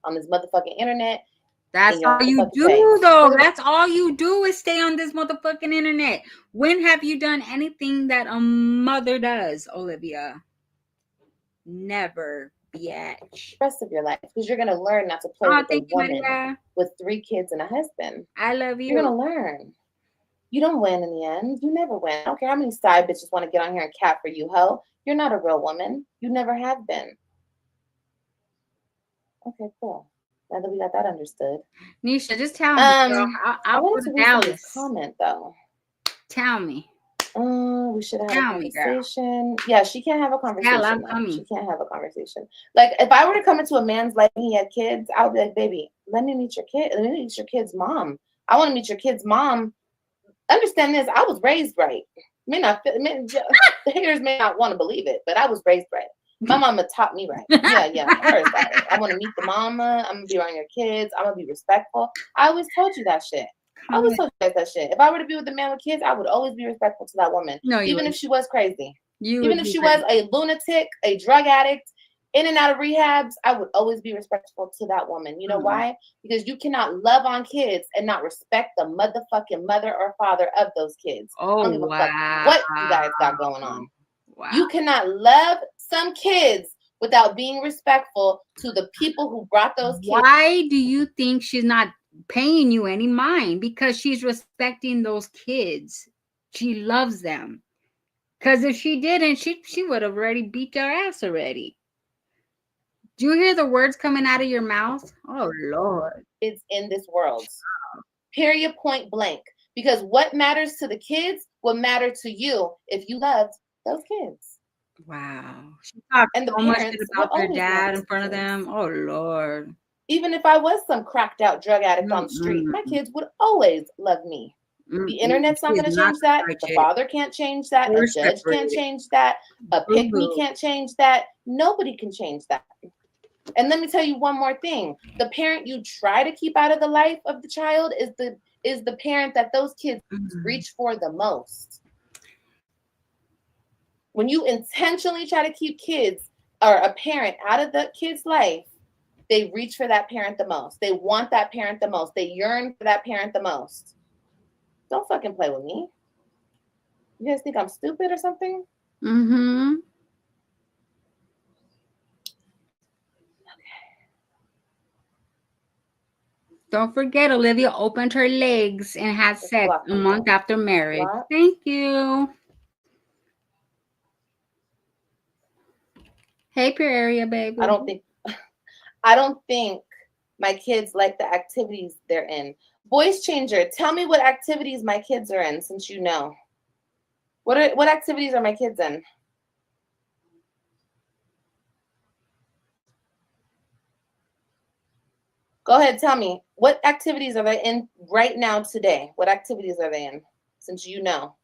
on this motherfucking internet. That's all you do, though. That's all you do is stay on this motherfucking internet. When have you done anything that a mother does, Olivia? Never, bitch. Rest of your life, because you're gonna learn not to play with a woman with 3 kids and a husband. I love you. You're gonna learn. You don't win in the end. You never win. I don't care how many side bitches want to get on here and cat for you, ho. You're not a real woman. You never have been. Okay, cool. Now that we got that understood. Nisha, just tell me. I wanted to read this comment though. Tell me. We should have had a conversation. Yeah, she can't have a conversation. She can't have a conversation. Like if I were to come into a man's life and he had kids, I would be like, baby, let me meet your kid. Let me meet your kid's mom. I want to meet your kid's mom. Understand this. I was raised right. The haters may not want to believe it, but I was raised right. My mama taught me right. Yeah. First, I want to meet the mama. I'm gonna be around your kids. I'm gonna be respectful. I always told you that shit. I always told you that shit. If I were to be with a man with kids, I would always be respectful to that woman. No, even if she was crazy. Even if she was a lunatic, a drug addict, in and out of rehabs, I would always be respectful to that woman. You know why? Because you cannot love on kids and not respect the motherfucking mother or father of those kids. Oh, I don't give a fuck what you guys got going on. Wow. You cannot love some kids without being respectful to the people who brought those kids. Why do you think she's not paying you any mind? Because she's respecting those kids. She loves them. Because if she didn't, she would have already beat your ass already. Do you hear the words coming out of your mouth? Oh, Lord. It's in this world. Period, point blank. Because what matters to the kids will matter to you if you loved those kids. Wow. She talked and the so much shit about their dad in front of them. Oh, Lord. Even if I was some cracked out drug addict on the street, my kids would always love me. The internet's not going to change that. The father can't change that. A judge can't change that. A pick-me can't change that. Nobody can change that. And let me tell you one more thing. The parent you try to keep out of the life of the child is the parent that those kids reach for the most. When you intentionally try to keep kids or a parent out of the kid's life, they reach for that parent the most. They want that parent the most. They yearn for that parent the most. Don't fucking play with me. You guys think I'm stupid or something? Mm-hmm. Don't forget, Olivia opened her legs and had sex a month after marriage. Thank you. Hey, Pure Area, baby. I don't think my kids like the activities they're in. Voice changer, tell me what activities my kids are in, since you know. What activities are my kids in? Go ahead, tell me. What activities are they in right now today? What activities are they in, since you know?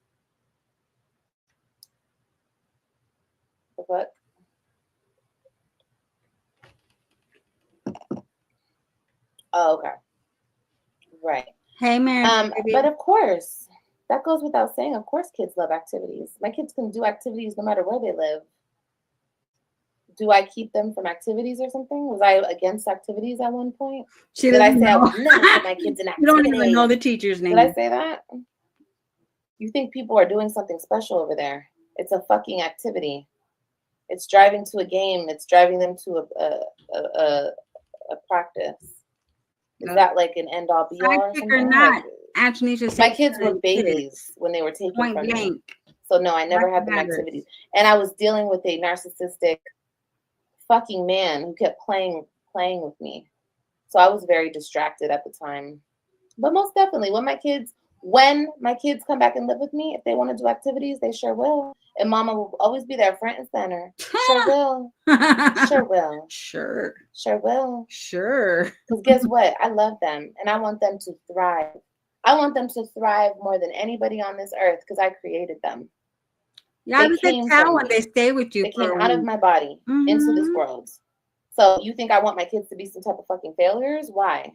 The fuck? Oh, okay. Right. Hey, Mary. But of course, that goes without saying. Of course, kids love activities. My kids can do activities no matter where they live. Do I keep them from activities or something? Was I against activities at one point? Did I say I would never put my kids in activities? You don't even know the teacher's name. Did I say that? You think people are doing something special over there? It's a fucking activity. It's driving to a game. It's driving them to a practice. Is that like an end all be all or something? Or not? Actually, my kids were babies when they were taken from me. So no, I never had them activities. And I was dealing with a narcissistic fucking man who kept playing with me. So I was very distracted at the time. But most definitely, when my kids come back and live with me, if they want to do activities, they sure will. And mama will always be there front and center. Sure will. Sure will. Sure. Sure will. Sure. Because guess what? I love them and I want them to thrive. I want them to thrive more than anybody on this earth because I created them. Yeah, they can tell when they stay with you. They came out of my body into this world. So you think I want my kids to be some type of fucking failures? Why?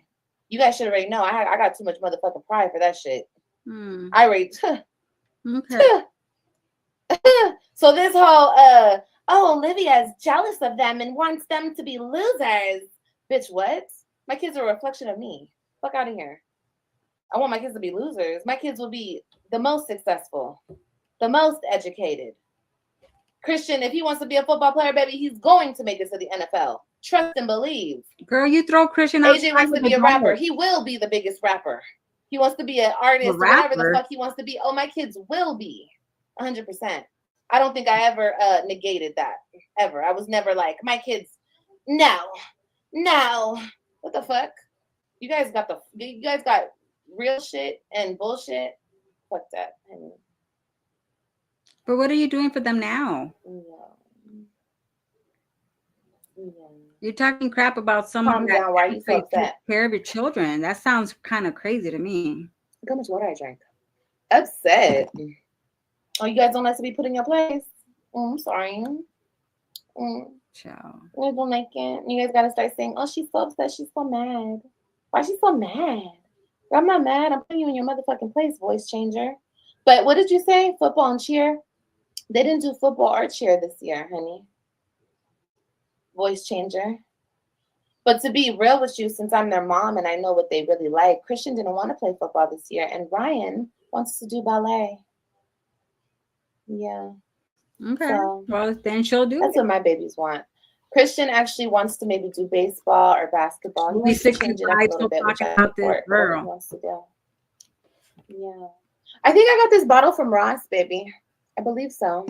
You guys should already know. I got too much motherfucking pride for that shit. I already. Okay. So this whole Olivia's jealous of them and wants them to be losers. Bitch, what? My kids are a reflection of me. Fuck out of here. I want my kids to be losers. My kids will be the most successful, the most educated. Christian, if he wants to be a football player, baby, he's going to make it to the NFL. Trust and believe. Girl, you throw Christian out. AJ wants to be a rapper. He will be the biggest rapper. He wants to be an artist or whatever the fuck he wants to be. Oh, my kids will be 100%. I don't think I ever negated that, ever. I was never like, my kids, no. What the fuck? You guys got real shit and bullshit. Fuck that. But what are you doing for them now? Yeah. You're talking crap about someone that why are you so upset? Take care of your children. That sounds kind of crazy to me. Look how much water I drank. Upset. Oh, you guys don't like to be put in your place. I'm sorry. Ciao. You guys don't like it. You guys gotta start saying, "Oh, she's so upset. She's so mad. Why is she so mad?" I'm not mad. I'm putting you in your motherfucking place, voice changer. But what did you say? Football and cheer? They didn't do football or cheer this year, honey. Voice changer. But to be real with you, since I'm their mom and I know what they really like, Christian didn't want to play football this year, and Ryan wants to do ballet. Yeah. Okay. So, well, then she'll do that's it. what my babies want. Christian actually wants to maybe do baseball or basketball. He wants to change it up a little bit, which I support what he wants to do. Yeah. I think I got this bottle from Ross, baby. I believe so.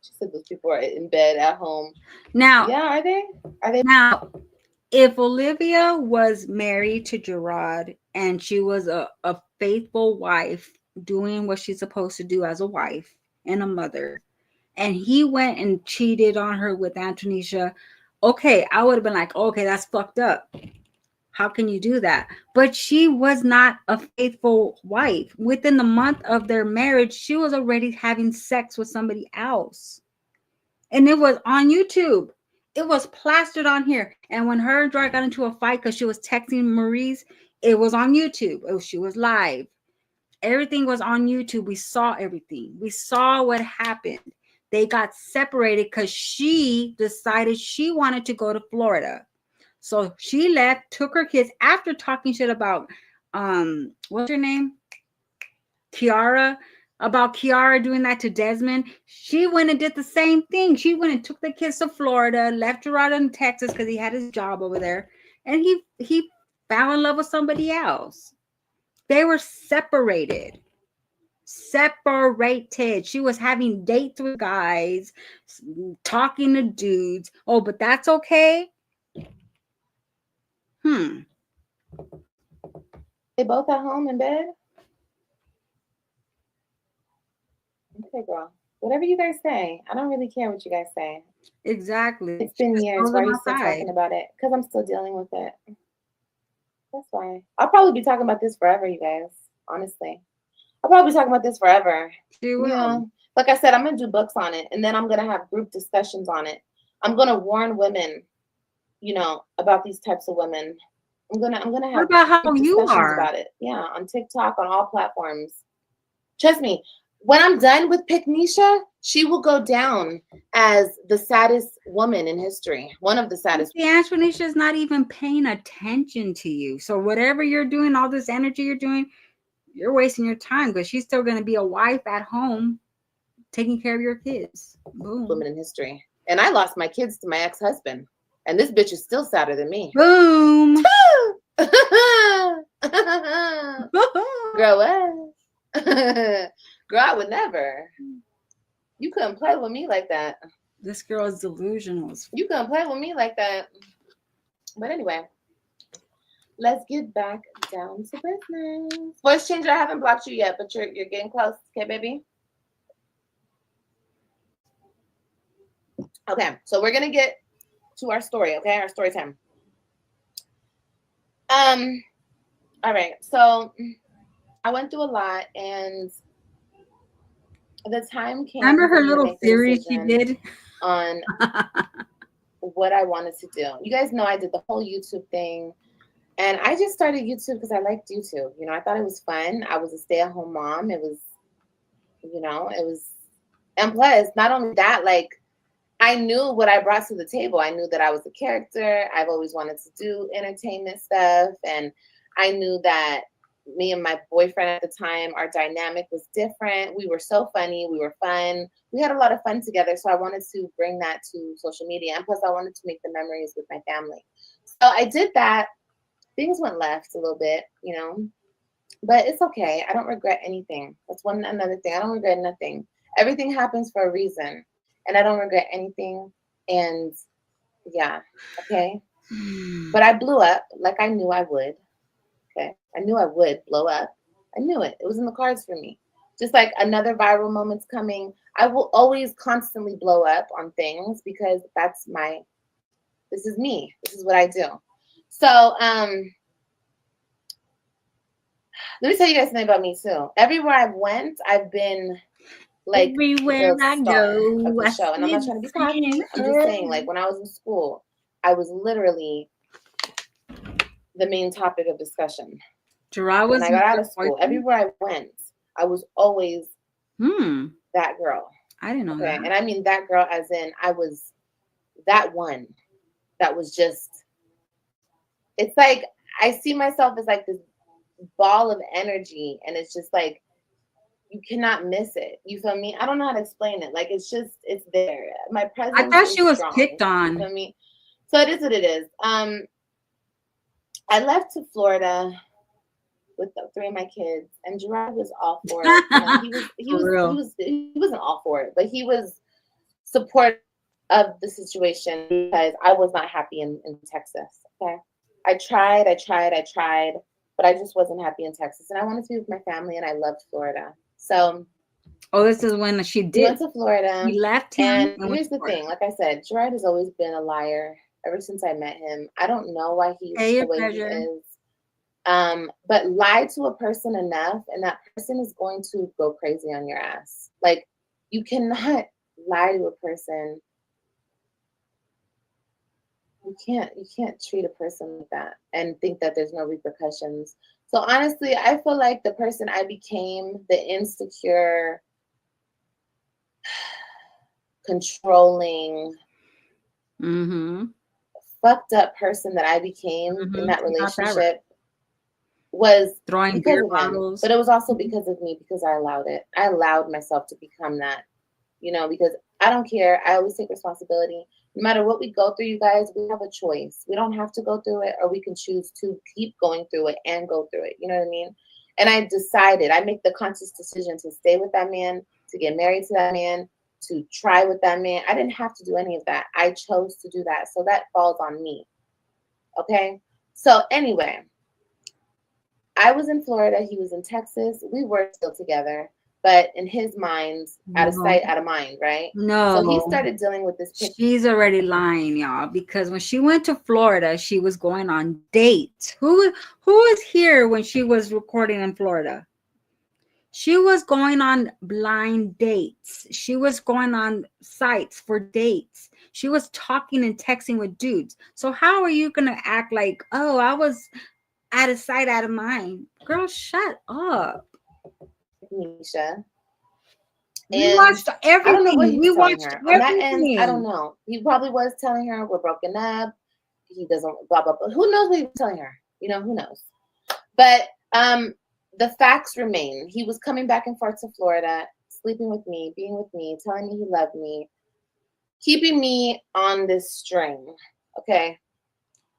She said those people are in bed at home. Now, yeah, are they? Are they? Now, if Olivia was married to Gerard and she was a faithful wife doing what she's supposed to do as a wife and a mother, and he went and cheated on her with Antonisha, okay, I would have been like, okay, that's fucked up. How can you do that? But she was not a faithful wife. Within the month of their marriage, she was already having sex with somebody else. And it was on YouTube. It was plastered on here. And when her and Gerard got into a fight because she was texting Maurice, it was on YouTube. She was live. Everything was on YouTube. We saw everything. We saw what happened. They got separated because she decided she wanted to go to Florida. So she left, took her kids after talking shit about, what's her name? Kiara. About Kiara doing that to Desmond. She went and did the same thing. She went and took the kids to Florida, left Gerard in Texas because he had his job over there. And he fell in love with somebody else. They were separated. She was having dates with guys, talking to dudes. Oh, but that's okay. They both at home in bed? Okay, girl. Whatever you guys say. I don't really care what you guys say. Exactly. It's been years. Why are you still talking about it? Because I'm still dealing with it. That's why. I'll probably be talking about this forever, you guys. Honestly. I'll probably be talking about this forever. Yeah. Like I said, I'm going to do books on it. And then I'm going to have group discussions on it. I'm going to warn women, about these types of women. I'm gonna have what about how you are about it. Yeah, on TikTok, on all platforms. Trust me, when I'm done with Picnisha, she will go down as the saddest woman in history. One of the saddest. The Antonisha is not even paying attention to you. So whatever you're doing, all this energy you're doing, you're wasting your time because she's still gonna be a wife at home, taking care of your kids. Boom. Woman in history. And I lost my kids to my ex-husband. And this bitch is still sadder than me. Boom. Girl, what? Girl, I would never. You couldn't play with me like that. This girl is delusional. You couldn't play with me like that. But anyway, let's get back down to business. Voice changer, I haven't blocked you yet, but you're getting close. Okay, baby? Okay, so we're gonna get to our story, okay? Our story time. All right. So I went through a lot, and the time came Remember for her me to little make the series she decision did? on what I wanted to do. You guys know I did the whole YouTube thing, and I just started YouTube because I liked YouTube. You know, I thought it was fun. I was a stay-at-home mom. It was, you know, it was, and plus, not only that, like, I knew what I brought to the table. I knew that I was a character. I've always wanted to do entertainment stuff. And I knew that me and my boyfriend at the time, our dynamic was different. We were so funny. We were fun. We had a lot of fun together. So I wanted to bring that to social media. And plus, I wanted to make the memories with my family. So I did that. Things went left a little bit, you know, but it's okay. I don't regret anything. That's another thing. I don't regret nothing. Everything happens for a reason. And I don't regret anything. And yeah, okay. But I blew up like I knew I would. Okay. I knew I would blow up. I knew it. It was in the cards for me. Just like another viral moment's coming. I will always constantly blow up on things because this is me. This is what I do. So let me tell you guys something about me too. Everywhere I've went, I've been like Everywhere the I star go, of the I show. And I'm see not the trying to be cocky. same I'm just saying, like, when I was in school, I was literally the main topic of discussion. Gerard was When I got out of school, boyfriend? everywhere I went, I was always that girl. I didn't know Okay. that. And I mean that girl as in I was that one that was just, it's like I see myself as like this ball of energy, and it's just like you cannot miss it. You feel me? I don't know how to explain it. Like it's there. My presence. I thought she was strong. picked on. You feel me? So it is what it is. I left to Florida with the 3 of my kids, and Gerard was all for it. You know, he wasn't all for it, but he was supportive of the situation because I was not happy in Texas. Okay. I tried, but I just wasn't happy in Texas. And I wanted to be with my family, and I loved Florida. So this is when she we did. went to Florida. He left him. And here's the thing. Like I said, Gerard has always been a liar ever since I met him. I don't know why he's the way he is. But lie to a person enough, and that person is going to go crazy on your ass. Like, you cannot lie to a person. You can't treat a person like that and think that there's no repercussions. So honestly, I feel like the person I became, the insecure, controlling, fucked up person that I became in that relationship was throwing because beer of bottles. him. But it was also because of me, because I allowed it. I allowed myself to become that, you know, because I don't care. I always take responsibility. No matter what we go through, you guys, we have a choice. We don't have to go through it, or we can choose to keep going through it and go through it. You know what I mean? And I decided, I make the conscious decision to stay with that man, to get married to that man, to try with that man. I didn't have to do any of that. I chose to do that. So that falls on me. Okay? So anyway, I was in Florida. He was in Texas. We were still together. But in his mind, out of sight, out of mind, right? No. So he started dealing with this. She's already lying, y'all, because when she went to Florida, she was going on dates. Who was here when she was recording in Florida? She was going on blind dates. She was going on sites for dates. She was talking and texting with dudes. So how are you going to act like, oh, I was out of sight, out of mind? Girl, shut up. Misha. We watched everything. I don't know what he was telling her. On that everything. end, I don't know. He probably was telling her we're broken up. He doesn't blah blah blah. Who knows what he was telling her? You know, who knows? But the facts remain. He was coming back and forth to Florida, sleeping with me, being with me, telling me he loved me, keeping me on this string. Okay.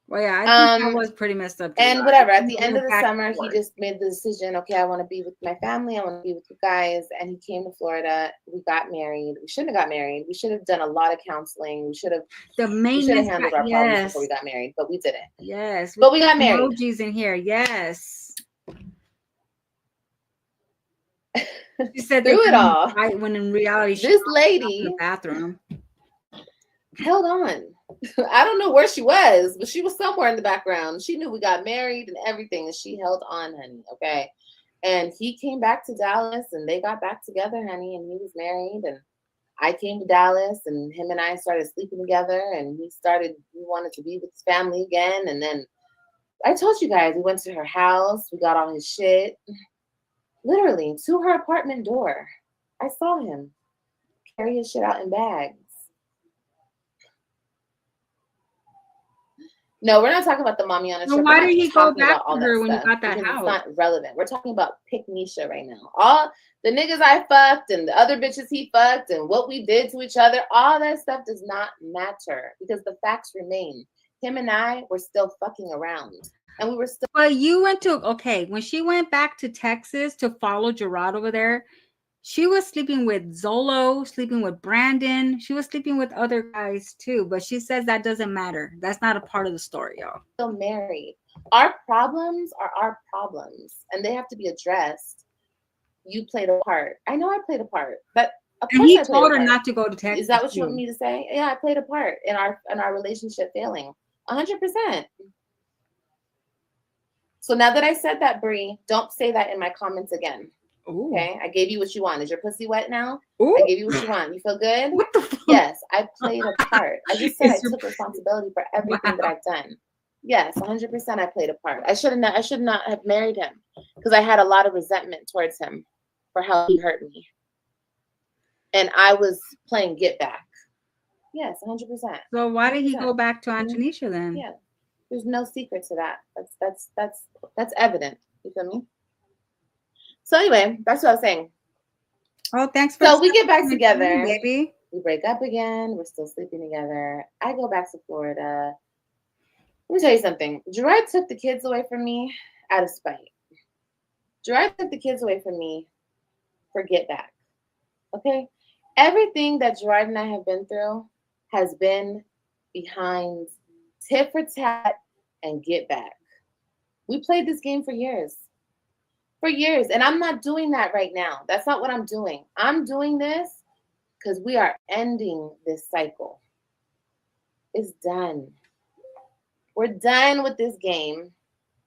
Well, yeah, I think that was pretty messed up. And whatever, at the end of the summer, he just made the decision, okay, I want to be with my family. I want to be with you guys. And he came to Florida. We got married. We shouldn't have got married. We should have done a lot of counseling. We should have handled our problems before we got married, but we didn't. Yes. But we got married. Emojis in here. Yes. She said through it all. Right when in reality, this lady in the bathroom held on. I don't know where she was, but she was somewhere in the background. She knew we got married and everything, and she held on, honey. Okay. And he came back to Dallas and they got back together, honey, and he was married. And I came to Dallas and him and I started sleeping together and he wanted to be with his family again. And then I told you guys, we went to her house, we got all his shit, literally to her apartment door. I saw him carry his shit out in bags. No, we're not talking about the mommy on the So trip. why We're did not he go talking back about all to that her when you stuff got that because house? it's not relevant. We're talking about Pick Nisha right now. All the niggas I fucked and the other bitches he fucked and what we did to each other, all that stuff does not matter because the facts remain. Him and I were still fucking around. And we were still. But you went to, okay, when she went back to Texas to follow Gerard over there, she was sleeping with Zolo, sleeping with Brandon. She was sleeping with other guys too. But she says that doesn't matter. That's not a part of the story, y'all. Still married. Our problems are our problems and they have to be addressed. You played a part. I know I played a part, but of And course he I played told a her part. not to go to Texas. Is that what you too. want me to say? Yeah, I played a part in our relationship failing. 100%. So now that I said that, Bree, don't say that in my comments again. Ooh. Okay? I gave you what you want. Is your pussy wet now? Ooh. I gave you what you want. You feel good? What the fuck? Yes, I played a part. I just said I It's your- took responsibility for everything that I've done. Yes, 100% I played a part. I should not have married him because I had a lot of resentment towards him for how he hurt me. And I was playing get back. Yes, 100%. So why did he 100%. go back to Antonisha then? Yeah. There's no secret to that. That's evident. You feel me? So anyway, that's what I was saying. Oh, thanks for. So we get back together, baby. We break up again. We're still sleeping together. I go back to Florida. Let me tell you something. Gerard took the kids away from me out of spite. Gerard took the kids away from me for get back. Okay? Everything that Gerard and I have been through has been behind tit for tat and get back. We played this game for years. For years. And I'm not doing that right now. That's not what I'm doing. I'm doing this because we are ending this cycle. It's done. We're done with this game.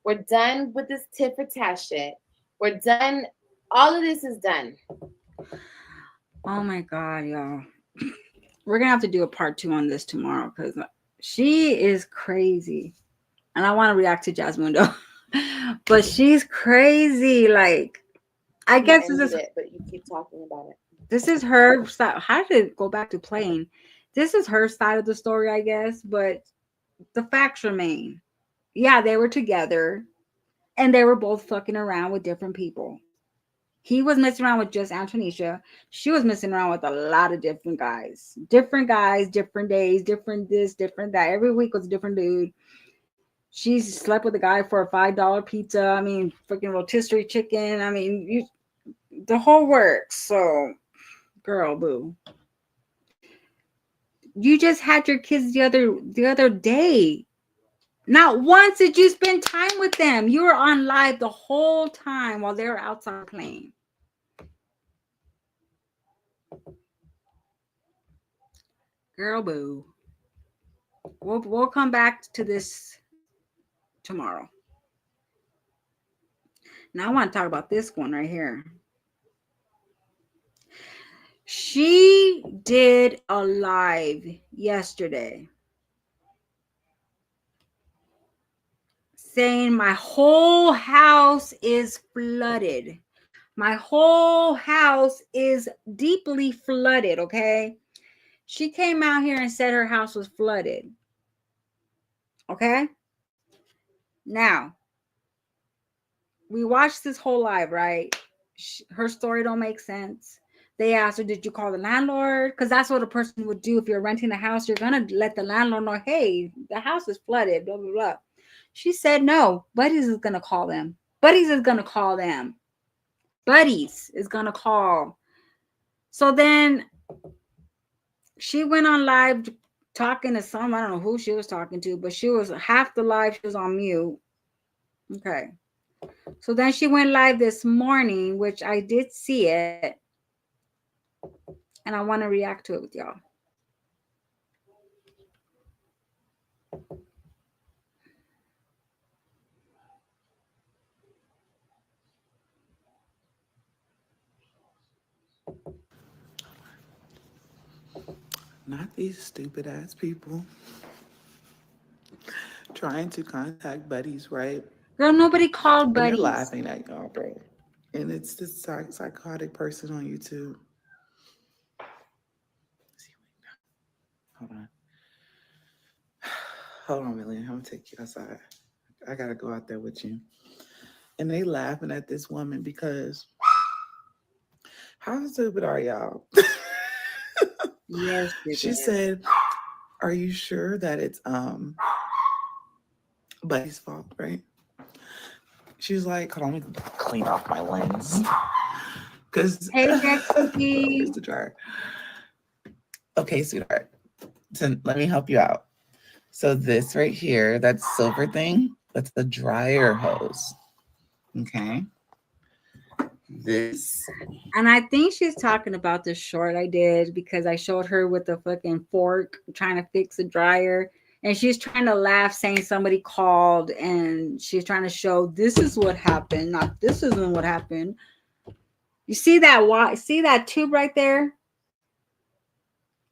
We're done with this tit for tat shit. We're done. All of this is done. Oh my God, y'all. We're going to have to do a part 2 on this tomorrow because she is crazy. And I want to react to Jasmundo. But she's crazy. Like, I guess this is it, but you keep talking about it. This is her style. How did it go back to playing? This is her side of the story, I guess. But the facts remain. Yeah, they were together. And they were both fucking around with different people. He was messing around with just Antonisha. She was messing around with a lot of different guys. Different guys, different days, different this, different that. Every week was a different dude. She slept with a guy for a $5 pizza. I mean, freaking rotisserie chicken. I mean, the whole works. So, girl, boo. You just had your kids the other day. Not once did you spend time with them. You were on live the whole time while they were outside playing. Girl, boo. We'll come back to this tomorrow. Now I want to talk about this one right here. She did a live yesterday saying my whole house is flooded. My whole house is deeply flooded, okay? She came out here and said her house was flooded. Okay? Now, we watched this whole live, right? Her story don't make sense. They asked her, did you call the landlord? Because that's what a person would do if you're renting a house. You're going to let the landlord know, hey, the house is flooded, blah, blah, blah. She said, no, Buddies is going to call them. Buddies is going to call them. Buddies is going to call. So then she went on live talking to some, I don't know who she was talking to, but she was half the live, she was on mute. Okay. So then she went live this morning, which I did see it. And I want to react to it with y'all. Not these stupid ass people trying to contact buddies, right? Girl, nobody called And they're buddies. laughing at y'all, bro. And it's this psychotic person on YouTube. Hold on. Hold on, Millie. I'm gonna take you outside. I gotta go out there with you. And they laughing at this woman because how stupid are y'all? Yes, She said, "Are you sure that it's Buddy's fault, right?" She's like, "Hold on, let me clean off my lens." Because Hey, Becky. where's the dryer? Okay, sweetheart. So let me help you out. So this right here, that silver thing, that's the dryer hose. Okay. This. And I think she's talking about the short I did because I showed her with the fucking fork trying to fix the dryer. And she's trying to laugh, saying somebody called, and she's trying to show this is what happened, not this isn't what happened. You see that tube right there?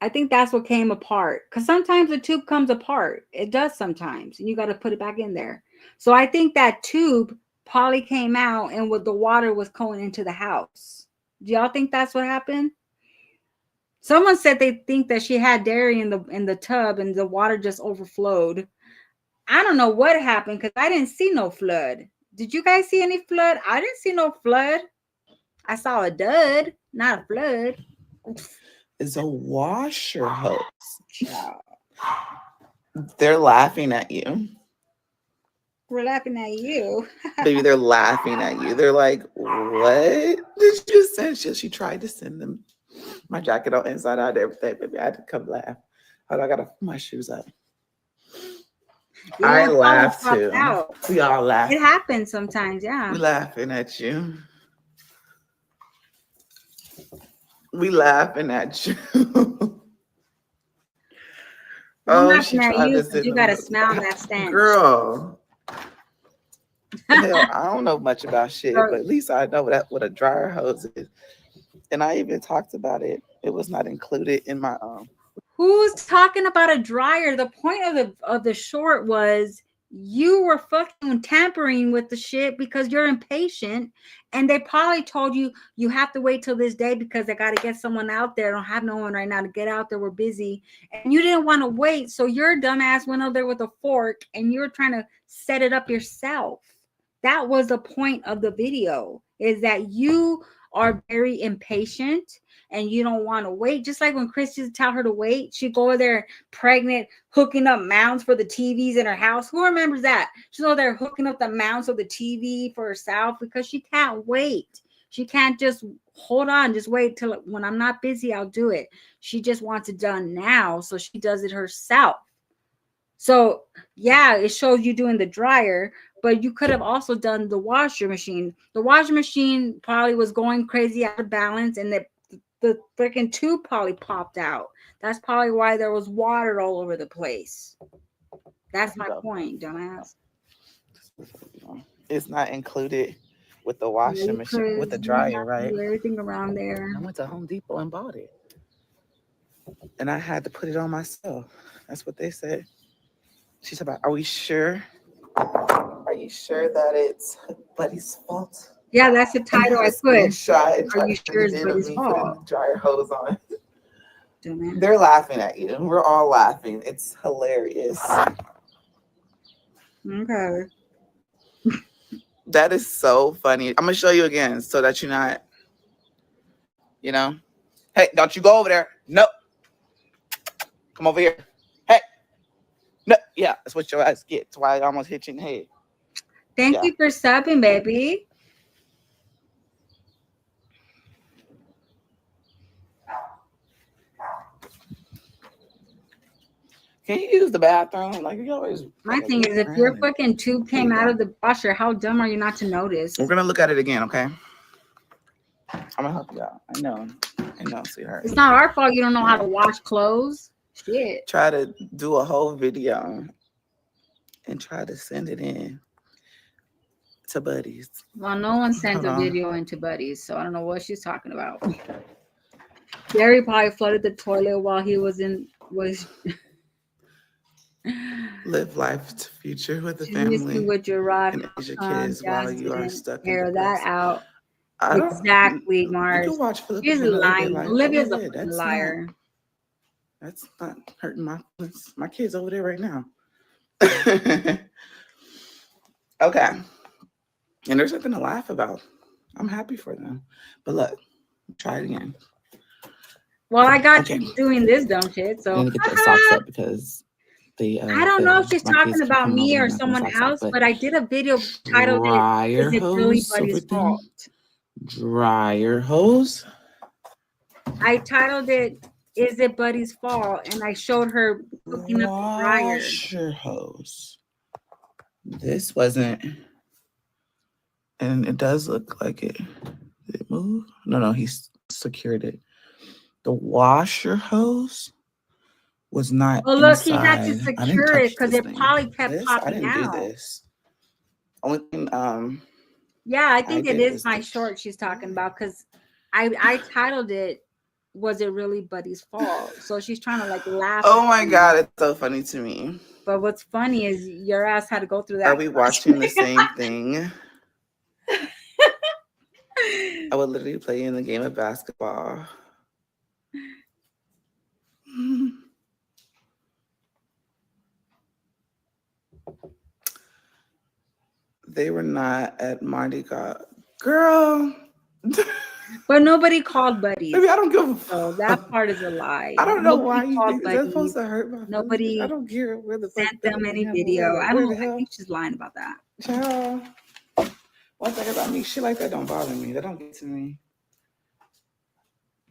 I think that's what came apart. Because sometimes the tube comes apart. It does sometimes. And you got to put it back in there. So I think that tube probably came out and with the water was going into the house. Do y'all think that's what happened? Someone said they think that she had dairy in the tub and the water just overflowed. I don't know what happened because I didn't see no flood. Did you guys see any flood? I didn't see no flood. I saw a dud, not a flood. Is a washer hose. Child. They're laughing at you. We're laughing at you. Baby, they're laughing at you. They're like, what did you send? She tried to send them my jacket on inside out, everything. Baby, I had to come laugh. Hold on, I gotta put my shoes up. I laughed too. Out. We all laugh. It happens sometimes, yeah. We laughing at you. We laughing at you. I'm Oh, laughing at you because you gotta smell that stench. Girl. Hell, I don't know much about shit, but at least I know what a dryer hose is. And I even talked about it. It was not included in my Who's talking about a dryer? The point of the short was you were fucking tampering with the shit because you're impatient, and they probably told you you have to wait till this day because they got to get someone out there. I don't have no one right now to get out there. We're busy, and you didn't want to wait, so your dumbass went over there with a fork, and you were trying to set it up yourself. That was the point of the video, is that you are very impatient and you don't want to wait. Just like when Chris used to tell her to wait, she'd go over there pregnant, hooking up mounts for the TVs in her house. Who remembers that? She's over there hooking up the mounts of the TV for herself because she can't wait. She can't just hold on, just wait till when I'm not busy, I'll do it. She just wants it done now, so she does it herself. So yeah, it shows you doing the dryer, but you could have also done the washer machine. The washer machine probably was going crazy out of balance, and the freaking tube probably popped out. That's probably why there was water all over the place. That's my point, dumbass. It's not included with the washing machine, with the dryer, right? Everything around there. I went to Home Depot and bought it. And I had to put it on myself. That's what they said. She said, "Are we sure? Are you sure that it's Buddy's fault?" Yeah, that's the title I put. Are you sure it's Buddy's fault? Dryer hose on. Dumbass. They're laughing at you. We're all laughing. It's hilarious. Okay. That is so funny. I'm gonna show you again so that you're not, Hey, don't you go over there. Nope. Come over here. Hey. No, yeah, that's what your ass gets. That's why I almost hit you in the head. Thank you for subbing, baby. Can you use the bathroom? Like you always. My thing is, if your fucking tube came out of the washer, how dumb are you not to notice? We're gonna look at it again, okay? I'm gonna help you out. I know, sweetheart. It's not our fault you don't know how to wash clothes. Shit. Try to do a whole video and tried to send it in to buddies. Well, no one sent Hold a on. video into buddies, so I don't know what she's talking about. Gary probably flooded the toilet while he was Live life to future with the She missed you family with your rod. and raise your kids while you are Justin, stuck in air the that out. I don't Exactly, You Mars. can watch Philip She's and Everyday lying. Life. Olivia's Go a ahead. fucking liar. That's not hurting my feelings. My kid's over there right now. Okay. And there's nothing to laugh about. I'm happy for them. But look, try it again. Well, I got Okay. you doing this dumb shit, so I'm gonna get the socks up because they I don't know if she's my kids talking keep about coming me over or and knocking the someone socks off, else, but I did a video titled dryer Is It Really hose over Buddy's there. Fault? Dryer hose. I titled it Is It Buddy's Fault? And I showed her hooking up the dryer. Washer hose. This wasn't, and it does look like it. Did it move? No, he secured it. The washer hose was not. Oh, look, inside. he had to I didn't secure it touch because this it thing. probably kept This, popping I didn't out. do this. Only thing, Yeah, I think it did is was my the- short she's talking about because I titled it Was It Really Buddy's Fault? So she's trying to like laugh. Oh my God, it's so funny to me. But what's funny is your ass had to go through that. Are we watching the same thing? I would literally play in the game of basketball. They were not at Mardi Gras. Girl. But nobody called buddies. Maybe I don't give a So fuck. that part is a lie. I don't know Nobody why you called think that's supposed buddies. to hurt my feelings. Nobody I don't care where the fuck Sent them that any happened. video. I Where don't the know. I hell? think she's lying about that. Child. One thing about me, shit like that don't bother me. That don't get to me.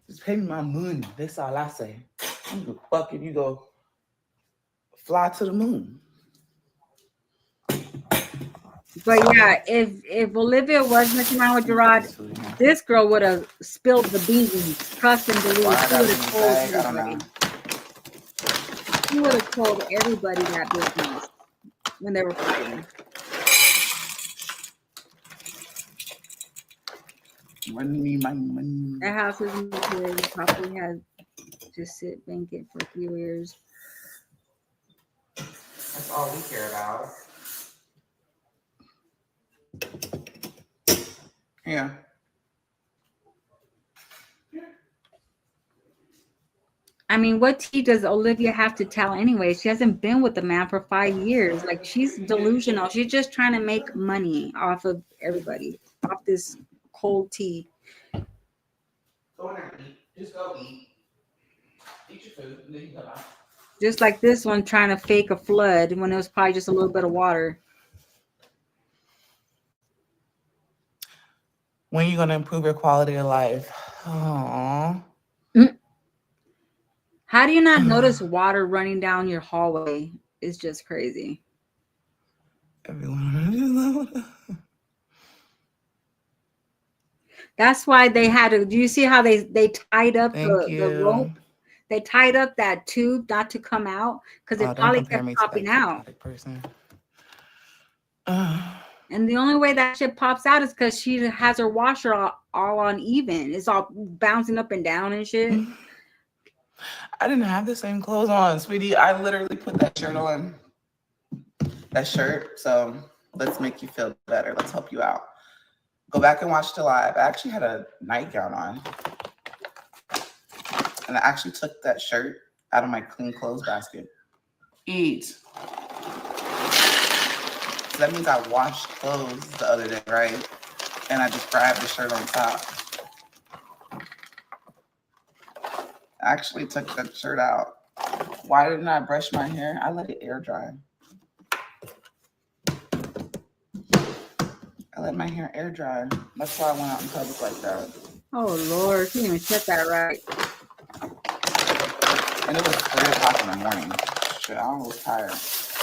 Just pay me my money. That's all I say. I don't give a fuck if you go fly to the moon. But yeah, if Olivia was messing around with Gerard, this girl would have spilled the beans. Trust and believe. Why I She got would it in have the told bag, I don't everybody. know. She would have told everybody that business when they were fighting. Money, my money. That house isn't here. You probably had to sit vacant for a few years. That's all we care about. Yeah. I mean, what tea does Olivia have to tell anyway? She hasn't been with the man for 5 years. Like, she's delusional. She's just trying to make money off of everybody, off this cold tea. Go in there and eat. Just go eat. Eat your food, and then you go out. Just like this one trying to fake a flood when it was probably just a little bit of water. When are you going to improve your quality of life? Aww. How do you not notice water running down your hallway? It's just crazy. Everyone. That's why they had to. Do you see how they tied up Thank the rope? They tied up that tube not to come out because it probably kept popping out. Person. And the only way that shit pops out is because she has her washer all uneven. It's all bouncing up and down and shit. I didn't have the same clothes on, sweetie. I literally put that shirt on. That shirt. So let's make you feel better. Let's help you out. Go back and watch the live. I actually had a nightgown on. And I actually took that shirt out of my clean clothes basket. Eat. So that means I washed clothes the other day, right? And I just grabbed the shirt on top. I actually took that shirt out. Why didn't I brush my hair? I let it air dry. I let my hair air dry. That's why I went out in public like that. Oh Lord, she didn't even check that right. And it was 3 o'clock in the morning. Shit, I was tired.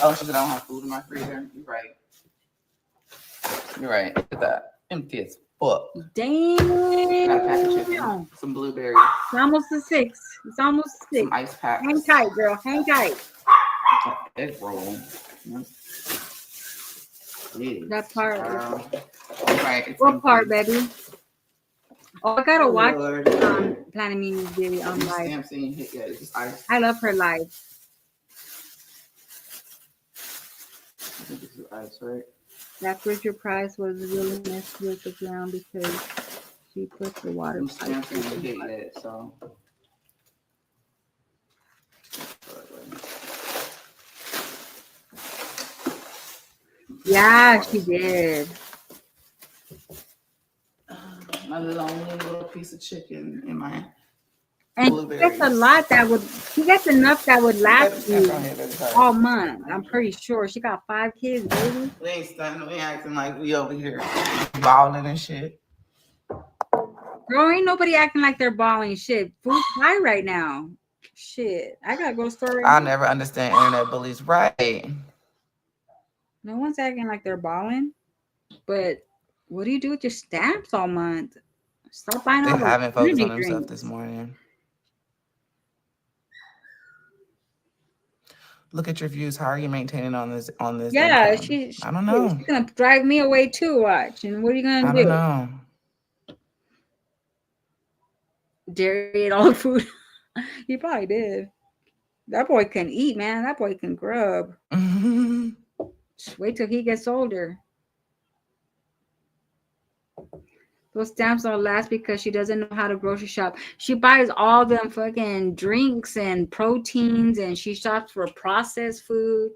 Oh, she said I don't have food in my freezer. You're right. You're right. Look at that. Empty as fuck. Damn. Got a pack of chicken, some blueberries, It's almost a 6. It's almost 6. some ice packs. Hang tight, girl. Hang tight. Egg roll. Yes. kids. That part. Right. What part, baby? Oh, I gotta watch Lord. Planet Mimi's video on These live. stamps ain't hit yet. It's just ice. I love her live. I think this is ice, right? That Richard Price was really messed with the ground because she put the water These pipe stamps ain't in. hit yet, so. Yeah, she did. My lonely little piece of chicken in my And she gets a lot that would, she gets enough that would last you all month. I'm pretty sure. She got 5 kids, baby. We ain't stunning. We acting like we over here balling and shit. Girl, ain't nobody acting like they're balling shit. Food's high right now. Shit. I gotta go to the store right I'll now. never understand internet bullies. Right. No one's acting like they're balling. But what do you do with your stamps all month? Stop buying They all the haven't focused on energy themselves drinks. this morning. Look at your views. How are you maintaining on this Yeah, income? I don't know. she's gonna drive me away too. Watch, and what are you gonna I do? don't know. Jerry ate all the food. He probably did. That boy can eat, man. That boy can grub. Just wait till he gets older. Those stamps don't last because she doesn't know how to grocery shop. She buys all them fucking drinks and proteins, and she shops for processed food.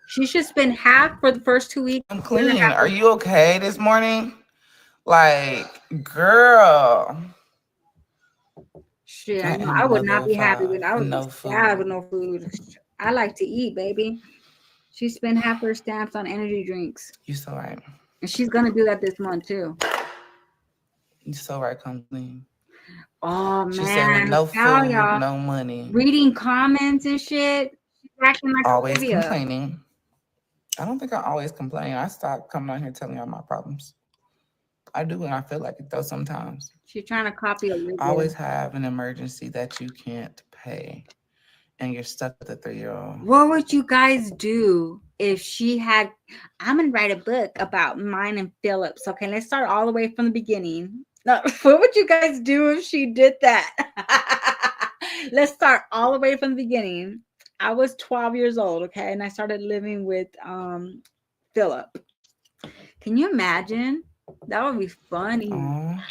She should spend half for the first 2 weeks. I'm clean. Are you okay this morning? Like, girl. Shit, I would not be happy with. I would be sad with no food. I like to eat, baby. She spent half her stamps on energy drinks. You so right. And she's gonna do that this month too. You so right, come clean. Oh She man, said with no food, y'all, no money. reading comments and shit. She's acting like Always Olivia. complaining. I don't think I always complain. I stopped coming on here telling y'all my problems. I do when I feel like it though sometimes. She's trying to copy Olivia. Always have an emergency that you can't pay. And you're stuck with a 3-year-old. What would you guys do if she had? I'm gonna write a book about mine and Philip's. Okay, let's start all the way from the beginning. No, what would you guys do if she did that? Let's start all the way from the beginning. I was 12 years old, okay, and I started living with Philip. Can you imagine? That would be funny. Aww.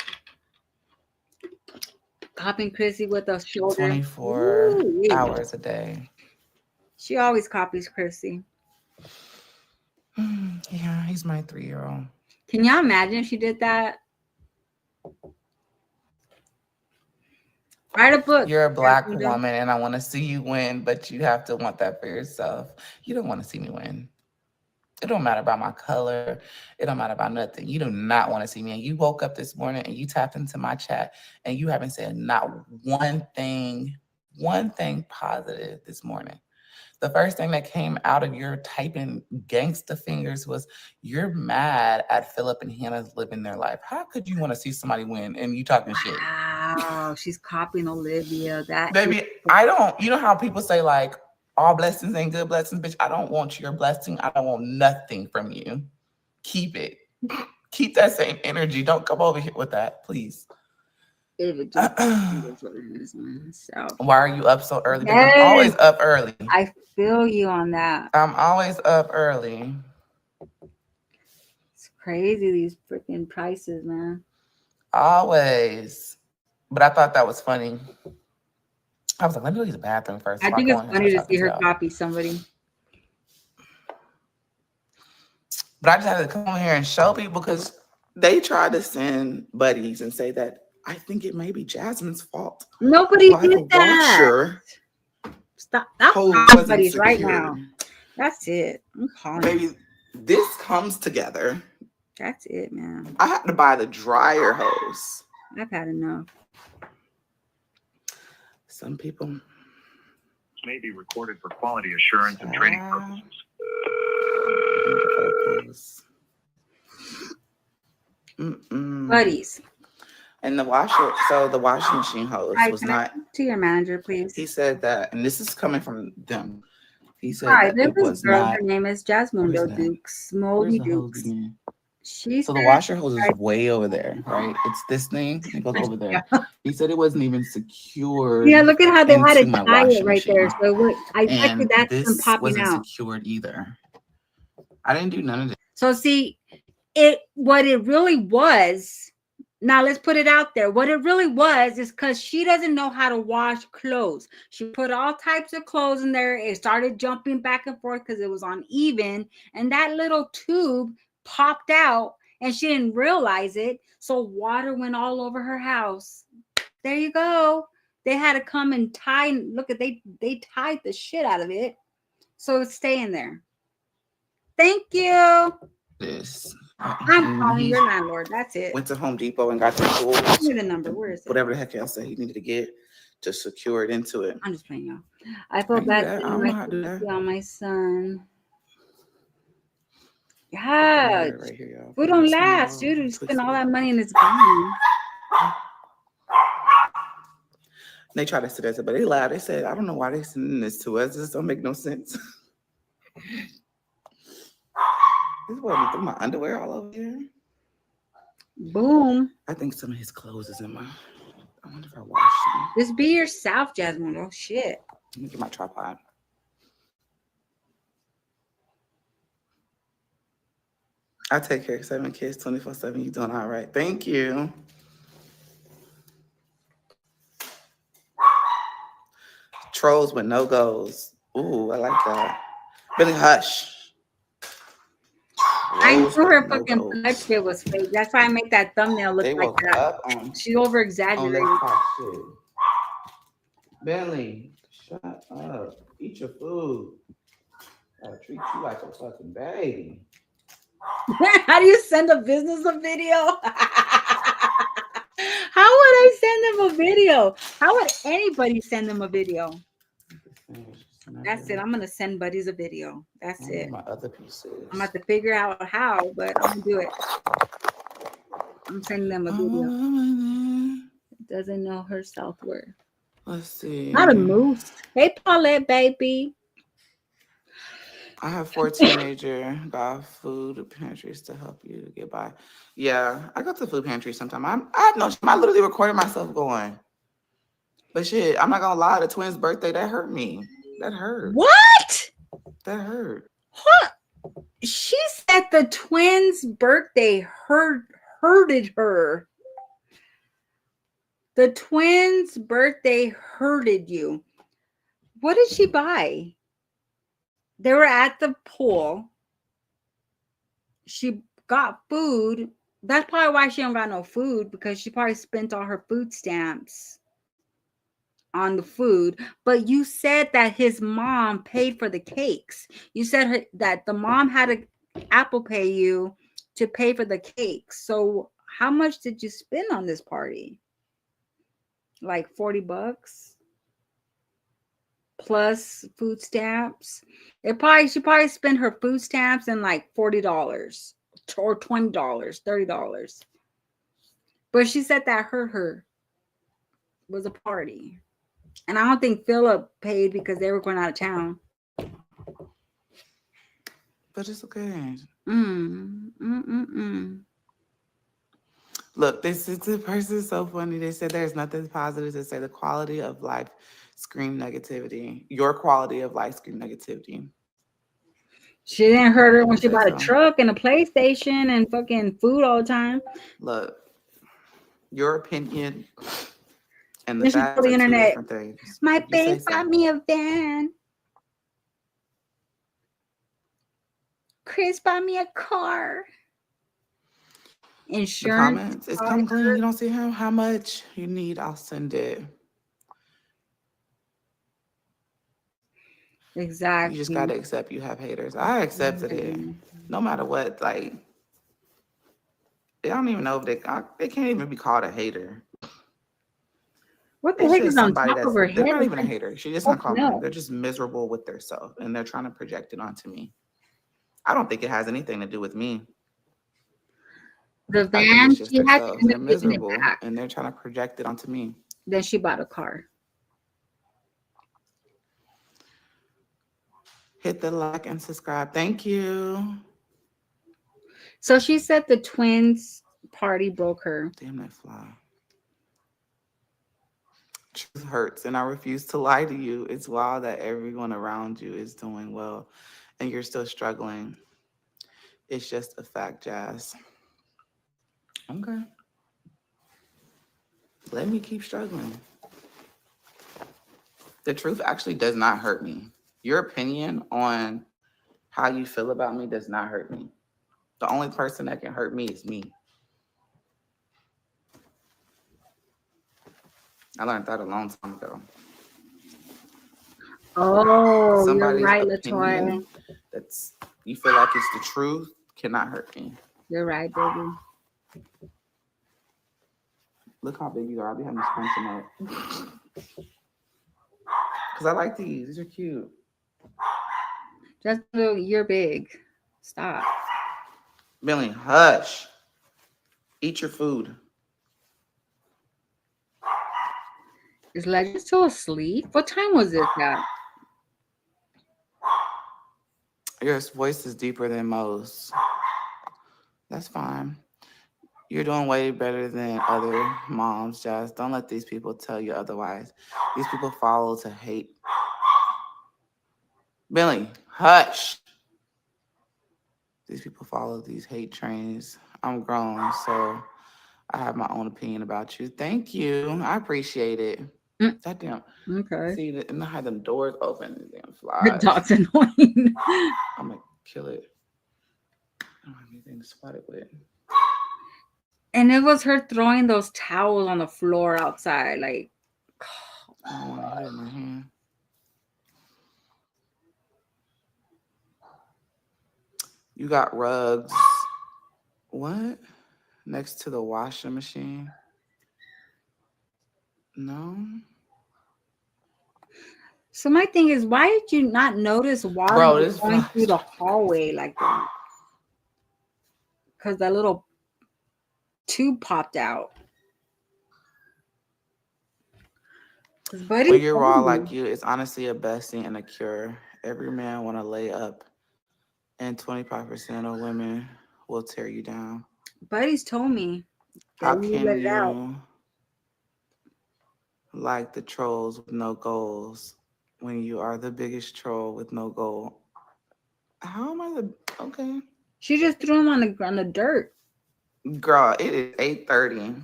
Copying Chrissy with a shoulder. 24 hours a day. She always copies Chrissy. Yeah, he's my 3-year-old. Can y'all imagine if she did that? Write a book. You're a black woman and I want to see you win, but you have to want that for yourself. You don't want to see me win. It don't matter about my color. It don't matter about nothing. You do not want to see me. And you woke up this morning and you tapped into my chat and you haven't said not one thing positive this morning. The first thing that came out of your typing gangsta fingers was you're mad at Philip and Hannah's living their life. How could you want to see somebody win and you talking shit? Wow, she's copying Olivia. That baby, I don't. You know how people say like all blessings ain't good blessings, bitch. I don't want your blessing. I don't want nothing from you. Keep it. Keep that same energy. Don't come over here with that, please. So, why are you up so early? Yes. I'm always up early. I feel you on that. I'm always up early. It's crazy, these freaking prices, man. Always. But I thought that was funny. I was like, let me go use the bathroom first. I think it's funny to see her copy somebody. But I just had to come on here and show people because they tried to send buddies and say that I think it may be Jasmine's fault. Nobody did that. Stop. That's buddies right now. That's it. I'm calling. Baby, this comes together. That's it, man. I had to buy the dryer hose. I've had enough. Some people may be recorded for quality assurance and training purposes. Buddies. And the washer, so the washing machine hose was not to your manager, please. He said that, and this is coming from them. He said Hi, that there's it this was girl. not. Her name is Where's Jasmundo that? Dukes. Where's Moldy the hose Dukes. again? She So the said, washer hose is way over there, right? It's this thing. It goes over there. He said it wasn't even secured. yeah, look at how they had into to my tie it washing right there. machine. So what, I bet you And that's them this popping wasn't out. secured either. I didn't do none of this. So see, what it really was. Now let's put it out there. What it really was is because she doesn't know how to wash clothes. She put all types of clothes in there. It started jumping back and forth because it was uneven. And that little tube popped out and she didn't realize it. So water went all over her house. There you go. They had to come and tie. Look at they tied the shit out of it. So it's staying there. Thank you. This. I'm calling your landlord. That's it. Went to Home Depot and got the Give tools. me the number. Where is it? Whatever the heck else said he needed to get to secure it into it. I'm just playing, y'all. I feel I bad don't know how to do that. on my son. I Yeah, got it right here, y'all. we don't last, dude. You spend all that money and it's gone. They tried to sit there, but they lied. They said, I don't know why they're sending this to us. This don't make no sense. This boy threw my underwear all over here. Boom. I think some of his clothes is in my. I wonder if I washed them. Just be yourself, Jasmine. Oh shit. Let me get my tripod. I take care of 7 kids 24/7. You doing all right? Thank you. Trolls with no goals. Ooh, I like that. Billy Hush. I knew Trolls her with no fucking goals. blood shit was fake. That's why I make that thumbnail look They like woke that. up on She over let's exaggerated. talk shit. Bentley, shut up. Eat your food. Gotta treat you like a fucking baby. How do you send a business a video? How would I send them a video? How would anybody send them a video? That's it. I'm gonna send buddies a video. That's it. My other pieces. I'm about to figure out how, but I'm gonna do it. I'm sending them a video. Doesn't know her self-worth. Let's see. Not a moose. Hey, Paulette, baby. I have 4 teenager got food pantries to help you get by. Yeah, I go to the food pantry sometime. I literally recorded myself going. But shit, I'm not gonna lie, the twins' birthday, that hurt me. That hurt. What? That hurt. What? She said the twins' birthday hurted her. The twins' birthday hurted you. What did she buy? They were at the pool. She got food. That's probably why she don't got no food, because she probably spent all her food stamps on the food. But you said that his mom paid for the cakes. You said that the mom had to Apple Pay you to pay for the cakes. So how much did you spend on this party? Like $40 plus food stamps. She probably spent her food stamps and like $40 or $20, $30. But she said that hurt her. Was a party. And I don't think Philip paid because they were going out of town. But it's okay. Look, this person is so funny. They said there's nothing positive to say. The quality of life scream negativity. Your quality of life scream negativity. She didn't hurt her when she bought a truck and a PlayStation and fucking food all the time. Look, your opinion and the Then she facts told the are two internet, different things. my You say babe so. bought me a van. Chris bought me a car. Insurance. The comments, it's come clean. You don't see how much you need. I'll send it. Exactly. You just gotta accept you have haters. I accepted it. No matter what, like they don't even know if they can't even be called a hater. What the heck is on top of her They're head? not even a hater. She just not calling me. They're just miserable with themselves and they're trying to project it onto me. I don't think it has anything to do with me. The van, she had to they're miserable and they're trying to project it onto me. Then she bought a car. Hit the like and subscribe. Thank you. So she said the twins party broke her. Damn that fly. Truth hurts, and I refuse to lie to you. It's wild that everyone around you is doing well, and you're still struggling. It's just a fact, Jazz. Okay. Let me keep struggling. The truth actually does not hurt me. Your opinion on how you feel about me does not hurt me. The only person that can hurt me is me. I learned that a long time ago. Oh, Somebody's you're right, opinion Latoya. that's you feel like it's the truth cannot hurt me. You're right, baby. Look how big you are. I'll be having to scrunch them up. Because I like these. These are cute. Just you're big. Stop. Billy, hush. Eat your food. Is Legend still asleep? What time was it at? Your voice is deeper than most. That's fine. You're doing way better than other moms, Jazz. Don't let these people tell you otherwise. These people follow to hate. Billy, hush. These people follow these hate trains. I'm grown, so I have my own opinion about you. Thank you. I appreciate it. That damn. Okay. See, and I had them doors open. The damn The flies. dog's annoying. I'm gonna kill it. I don't have anything to swat it with. And it was her throwing those towels on the floor outside. Like, I don't want to hit it in my hand. You got rugs. What? Next to the washing machine? No. so my thing is, why did you not notice while Bro, you were this going fly- through the hallway like that? Because that little tube popped out. When you're raw like you, it's honestly a blessing and a cure. Every man want to lay up, and 25% of women will tear you down. Buddy's told me How that you can let it out. you like the trolls with no goals when you are the biggest troll with no goal? How am I the okay? She just threw him on the dirt. Girl, it is 8:30.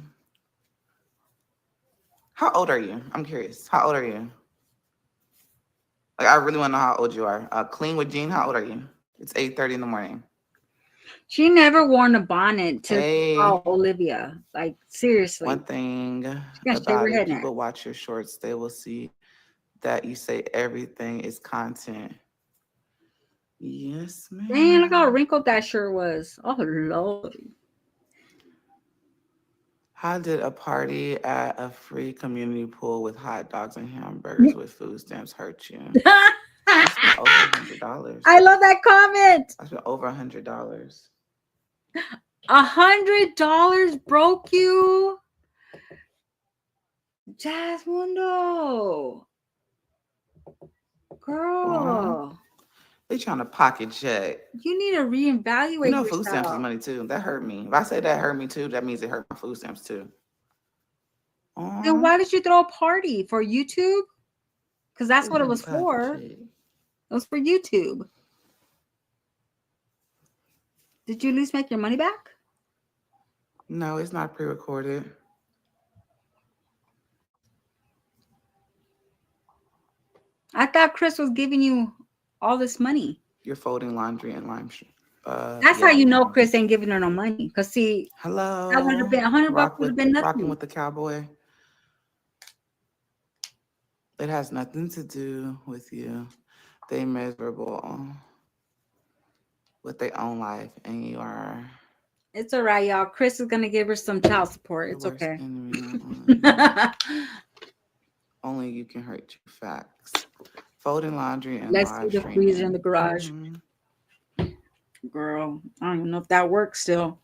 How old are you? I'm curious. How old are you? Like, I really want to know how old you are. Clean with Jean, how old are you? It's 8:30 in the morning. She never worn a bonnet to Hey. call Olivia. Like, seriously. One thing She's gonna shave about her it, head people next. watch your shorts, they will see that you say everything is content. Yes, ma'am. Dang, look how wrinkled that shirt was. Oh, Lord. How did a party at a free community pool with hot dogs and hamburgers with food stamps hurt you? I spent over $100. I love that comment. I spent over $100. $100 broke you? Jasmundo. Girl. They trying to pocket check. You need to reevaluate You know, food stamps is yourself. money too. That hurt me. If I say that hurt me too, that means it hurt my food stamps too. Then why did you throw a party? For YouTube? Because that's what it was Pocket for. check. It was for YouTube. Did you at least make your money back? No, it's not pre-recorded. I thought Chris was giving you all this money. You're folding laundry and lime. That's how you know Chris ain't giving her no money. Because see, Hello. that would have been $100 would have been Rocking nothing. with the cowboy. It has nothing to do with you. They miserable with their own life, and you are. It's all right, y'all. Chris is gonna give her some child support. the It's worst okay. enemy online. Only you can hurt you. Facts. Folding laundry and Let's live see the freezer in the garage. Mhm. Girl, I don't even know if that works still.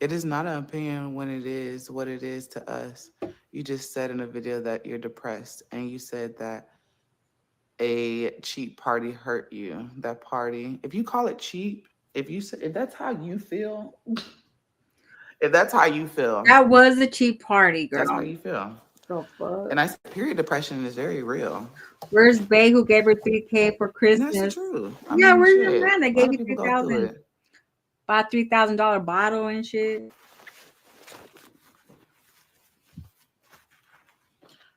It is not an opinion when it is what it is to us. You just said in a video that you're depressed, and you said that a cheap party hurt you? That party, if you call it cheap, if that's how you feel, if that's how you feel, That was a cheap party, girl. that's how you feel. The fuck? And I said, period depression is very real. Where's Bay who gave her $3,000 for And that's the Christmas? truth. Yeah, where's your shit, man that a lot gave of you people go through $3,000? it. Bought $3,000 bottle and shit.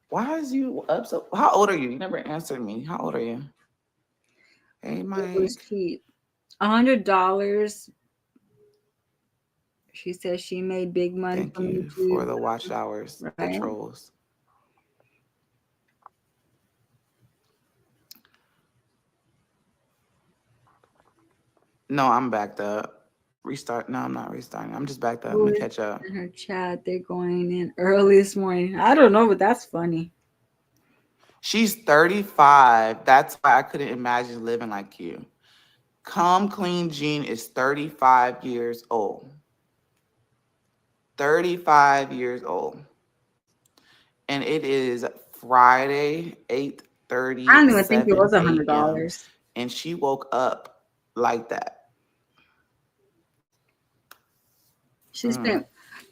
Why is you up so? How old are you? You never answered me. How old are you? Hey, Mike. It was cheap. $100. She says she made big money Thank from you YouTube. for the watch hours, Right. the trolls. No, I'm backed up. Restart. No, I'm not restarting. I'm just backed up. Let me catch up. In her chat, they're going in early this morning. I don't know, but that's funny. She's 35. That's why I couldn't imagine living like you. Come Clean Jean is 35 years old. 35 years old. And it is Friday, 8:30. I don't even think it was $100. And she woke up like that. She spent.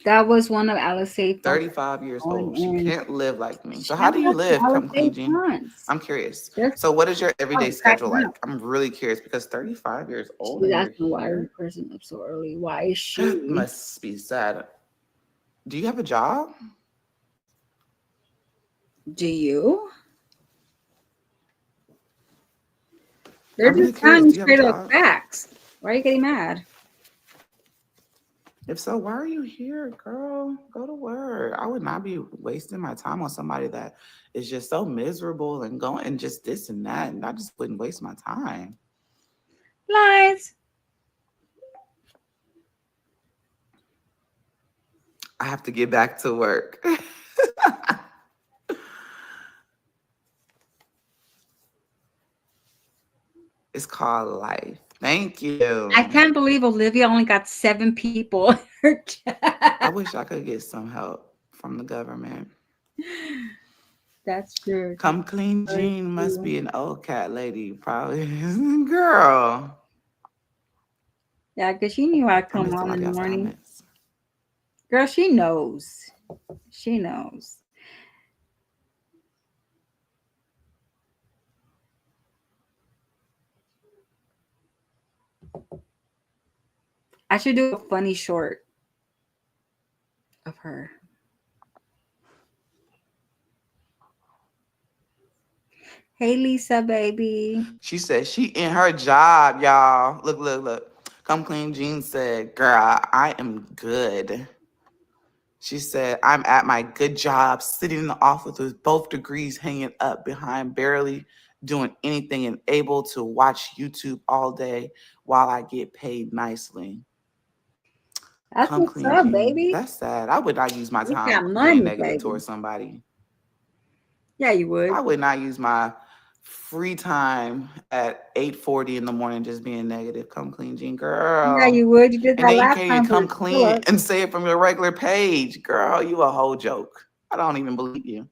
That was one of Alice's 35 years old. She can't live like me. So She how do you has live, Come Clean Alice Jean? months. I'm curious. That's- So what is your everyday schedule cracking like? I'm really curious because 35 years old. She's and you're asking why here? the person up so early. Why is she? Must be sad. Do you have a job? Do you? They're I'm really just telling you curious. Do you have a straight up job? facts. Why are you getting mad? If so, why are you here, girl? Go to work. I would not be wasting my time on somebody that is just so miserable and going and just this and that. And I just wouldn't waste my time. Lies. I have to get back to work. It's called life. Thank you. I can't believe Olivia only got 7 people in her chat. I wish I could get some help from the government. That's true. Come Clean Jean must be an old cat lady, probably. Girl. Yeah, because she knew I'd I come missed a on lot in of the y'all's morning. comments. Girl, she knows. She knows. I should do a funny short of her. Hey, Lisa, baby. She said she in her job, y'all. Look. Come Clean Jean said, girl, I am good. She said, I'm at my good job, sitting in the office with both degrees hanging up behind, barely doing anything and able to watch YouTube all day while I get paid nicely. That's Come what's Clean up, Jean. baby. That's sad. I would not use my You time got being money, negative baby. towards somebody. Yeah, you would. I would not use my free time at 8:40 in the morning just being negative. Come Clean Jean, girl. Yeah, you would. You did And that then you last can't time. even come for clean Philip. and say it from your regular page. Girl, you a whole joke. I don't even believe you.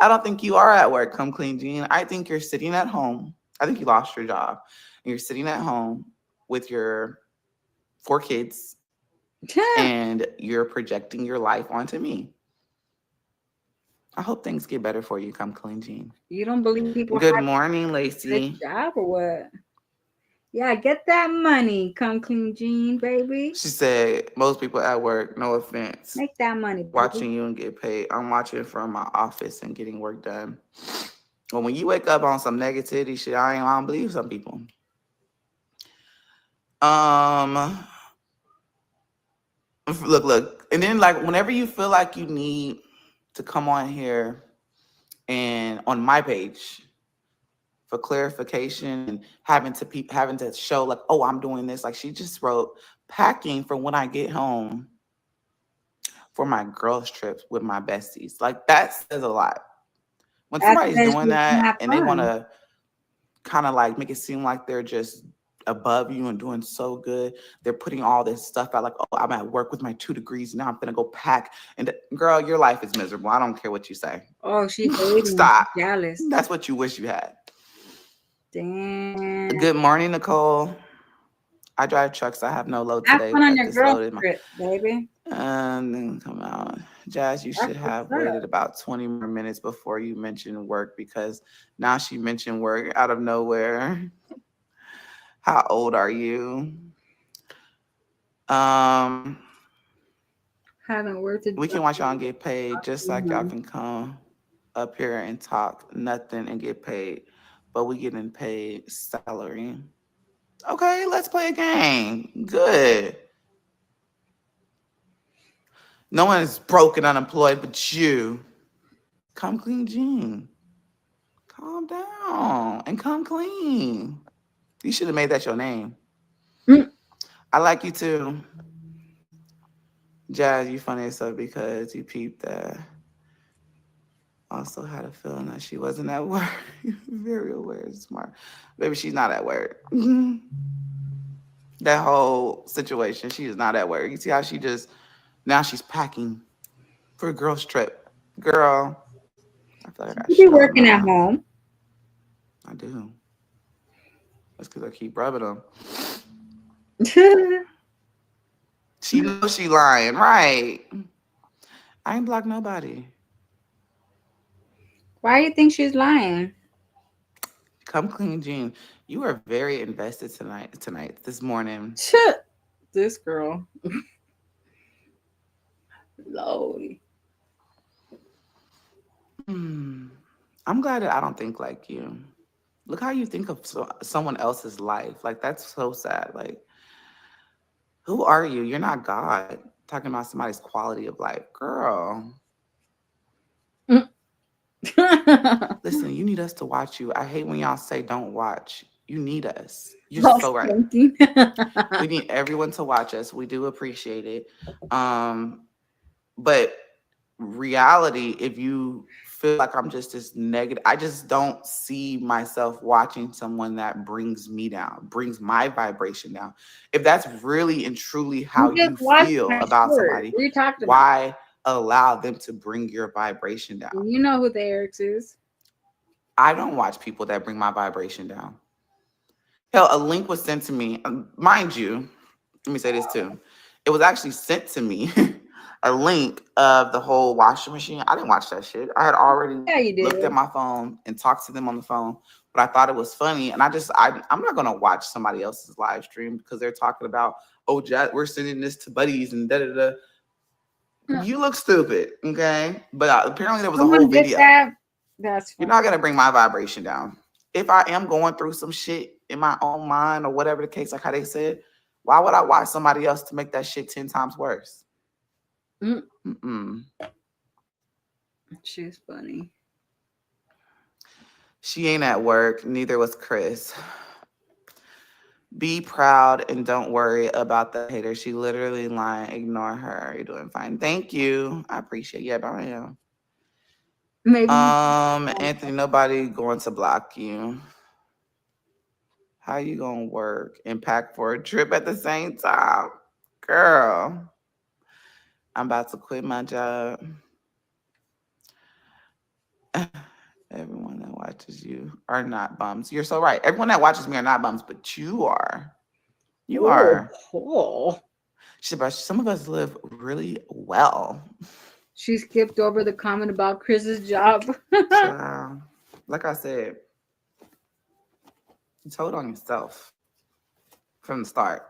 I don't think you are at work, Come Clean Jean. I think you're sitting at home. I think you lost your job. And you're sitting at home with your 4 kids and you're projecting your life onto me. I hope things get better for you, Come Clean Jean. You don't believe people Good have morning, a Lacey. good job or what? Yeah, get that money, Come Clean Jean, baby. She said, most people at work, no offense, Make that money, baby. watching you and get paid. I'm watching from my office and getting work done. Well, when you wake up on some negativity shit, I don't believe some people. Look. And then like whenever you feel like you need to come on here and on my page for clarification and having to show like, oh, I'm doing this. Like she just wrote packing for when I get home for my girls trips with my besties. Like that says a lot. When somebody's doing that and they want to kind of like make it seem like they're just above you and doing so good, they're putting all this stuff out like, oh, I'm at work with my 2 degrees now, I'm gonna go pack. And girl, your life is miserable. I don't care what you say. Oh, she hating. Stop. Jealous. That's what you wish you had. Damn. Good morning, Nicole. I drive trucks. I have no load Have today. fun on But your this girl load in my trip, baby. then come out. Jazz, you That's should have what's up. waited about 20 more minutes before you mentioned work because now she mentioned work out of nowhere. How old are you? Haven't worked a We can job. watch y'all get paid just like y'all Mhm. can come up here and talk nothing and get paid, but we getting paid salary. Okay, let's play a game. Good. No one is broke and unemployed but you. Come clean, Jean. Calm down and come clean. You should have made that your name. Mm. I like you too. Jazz, you funny as fuck because you peeped that. Also had a feeling that she wasn't at work. Very aware and smart. Maybe she's not at work. That whole situation, she is not at work. You see how she just, now she's packing for a girl's trip. Girl, I feel like I You be shit all working at night. home. I do. That's because I keep rubbing them. She knows she lying, right? I ain't blocked nobody. Why do you think she's lying? Come clean, Jean. You are very invested this morning. This girl. Lordy. I'm glad that I don't think like you. Look how you think of someone else's life. Like, that's so sad. Like, who are you? You're not God. Talking about somebody's quality of life. Girl, listen, you need us to watch you. I hate when y'all say don't watch. You need us. You're so right. We need everyone to watch us. We do appreciate it. But reality, if you feel like I'm just this negative, I just don't see myself watching someone that brings me down, brings my vibration down. If that's really and truly how you feel about somebody, We talked about. why allow them to bring your vibration down? You know who the Erics is. I don't watch people that bring my vibration down. Hell, a link was sent to me. Mind you, let me say this too. It was actually sent to me, a link of the whole washing machine. I didn't watch that shit. I had already looked at my phone and talked to them on the phone, but I thought it was funny. And I'm not going to watch somebody else's live stream because they're talking about, oh, we're sending this to buddies and da-da-da. You look stupid, okay? But apparently there was a whole video. That's You're not going to bring my vibration down. If I am going through some shit in my own mind or whatever the case, like how they said, why would I watch somebody else to make that shit 10 times worse? She's funny. She ain't at work. Neither was Chris. Be proud and don't worry about the hater. She literally lying. Ignore her. You're doing fine. Thank you. I appreciate it. Yeah, but I am. Maybe. Anthony, nobody going to block you. How you gonna work and pack for a trip at the same time? Girl, I'm about to quit my job. Everyone that watches you are not bums. You're so right. Everyone that watches me are not bums, but you are. You are. Oh. Some of us live really well. She skipped over the comment about Chris's job. Like I said, you told on yourself from the start.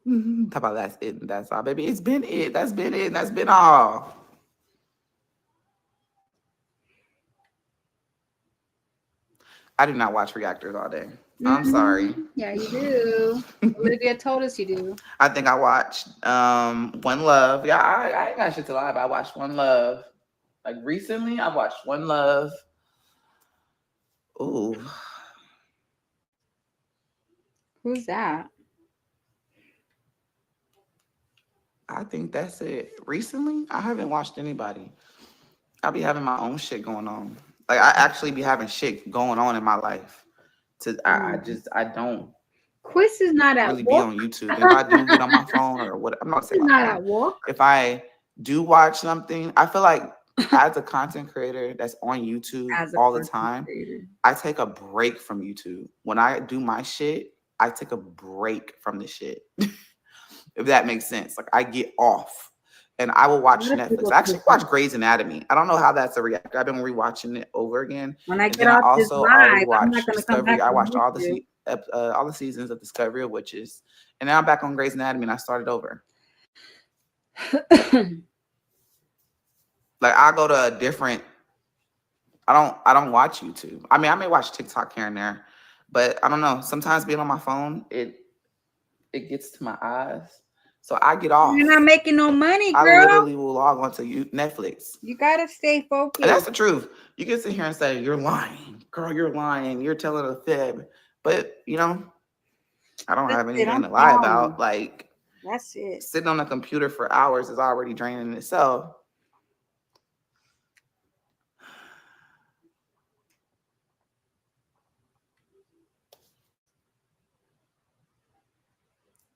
Talk about that's it and that's all, baby. It's been it. That's been it. And that's been all. I do not watch reactors all day. I'm sorry. Yeah, you do. Olivia told us you do. I think I watched One Love. Yeah, I ain't got shit to lie about. I watched One Love. Like recently, I watched One Love. Ooh. Who's that? I think that's it. Recently, I haven't watched anybody. I'll be having my own shit going on. Like I actually be having shit going on in my life. I don't. Quiz is not at really work. Be on YouTube. If I do get on my phone or what, I'm not saying not at work. If I do watch something, I feel like as a content creator that's on YouTube As a all the content time, creator. I take a break from YouTube. When I do my shit, I take a break from the shit. If that makes sense. Like I get off. And I will watch A lot of Netflix. people I actually take watch that. Grey's Anatomy. I don't know how that's a react. I've been rewatching it over again. When I And get then I off this also already live, I'm not watched gonna come Discovery. back I on watched YouTube. all the seasons of Discovery of Witches. And now I'm back on Grey's Anatomy and I started over. Like I go to a different I don't watch YouTube. I mean, I may watch TikTok here and there, but I don't know. Sometimes being on my phone, it gets to my eyes. So I get You're not off. making no money, I girl. literally will log onto Netflix. You gotta stay And focused. that's the truth. You can sit here and say, you're lying. Girl, you're lying. You're telling a fib. But, you know, I don't have That's it. anything I'm to lie calm. about. Like, That's it. sitting on a computer for hours is already draining itself.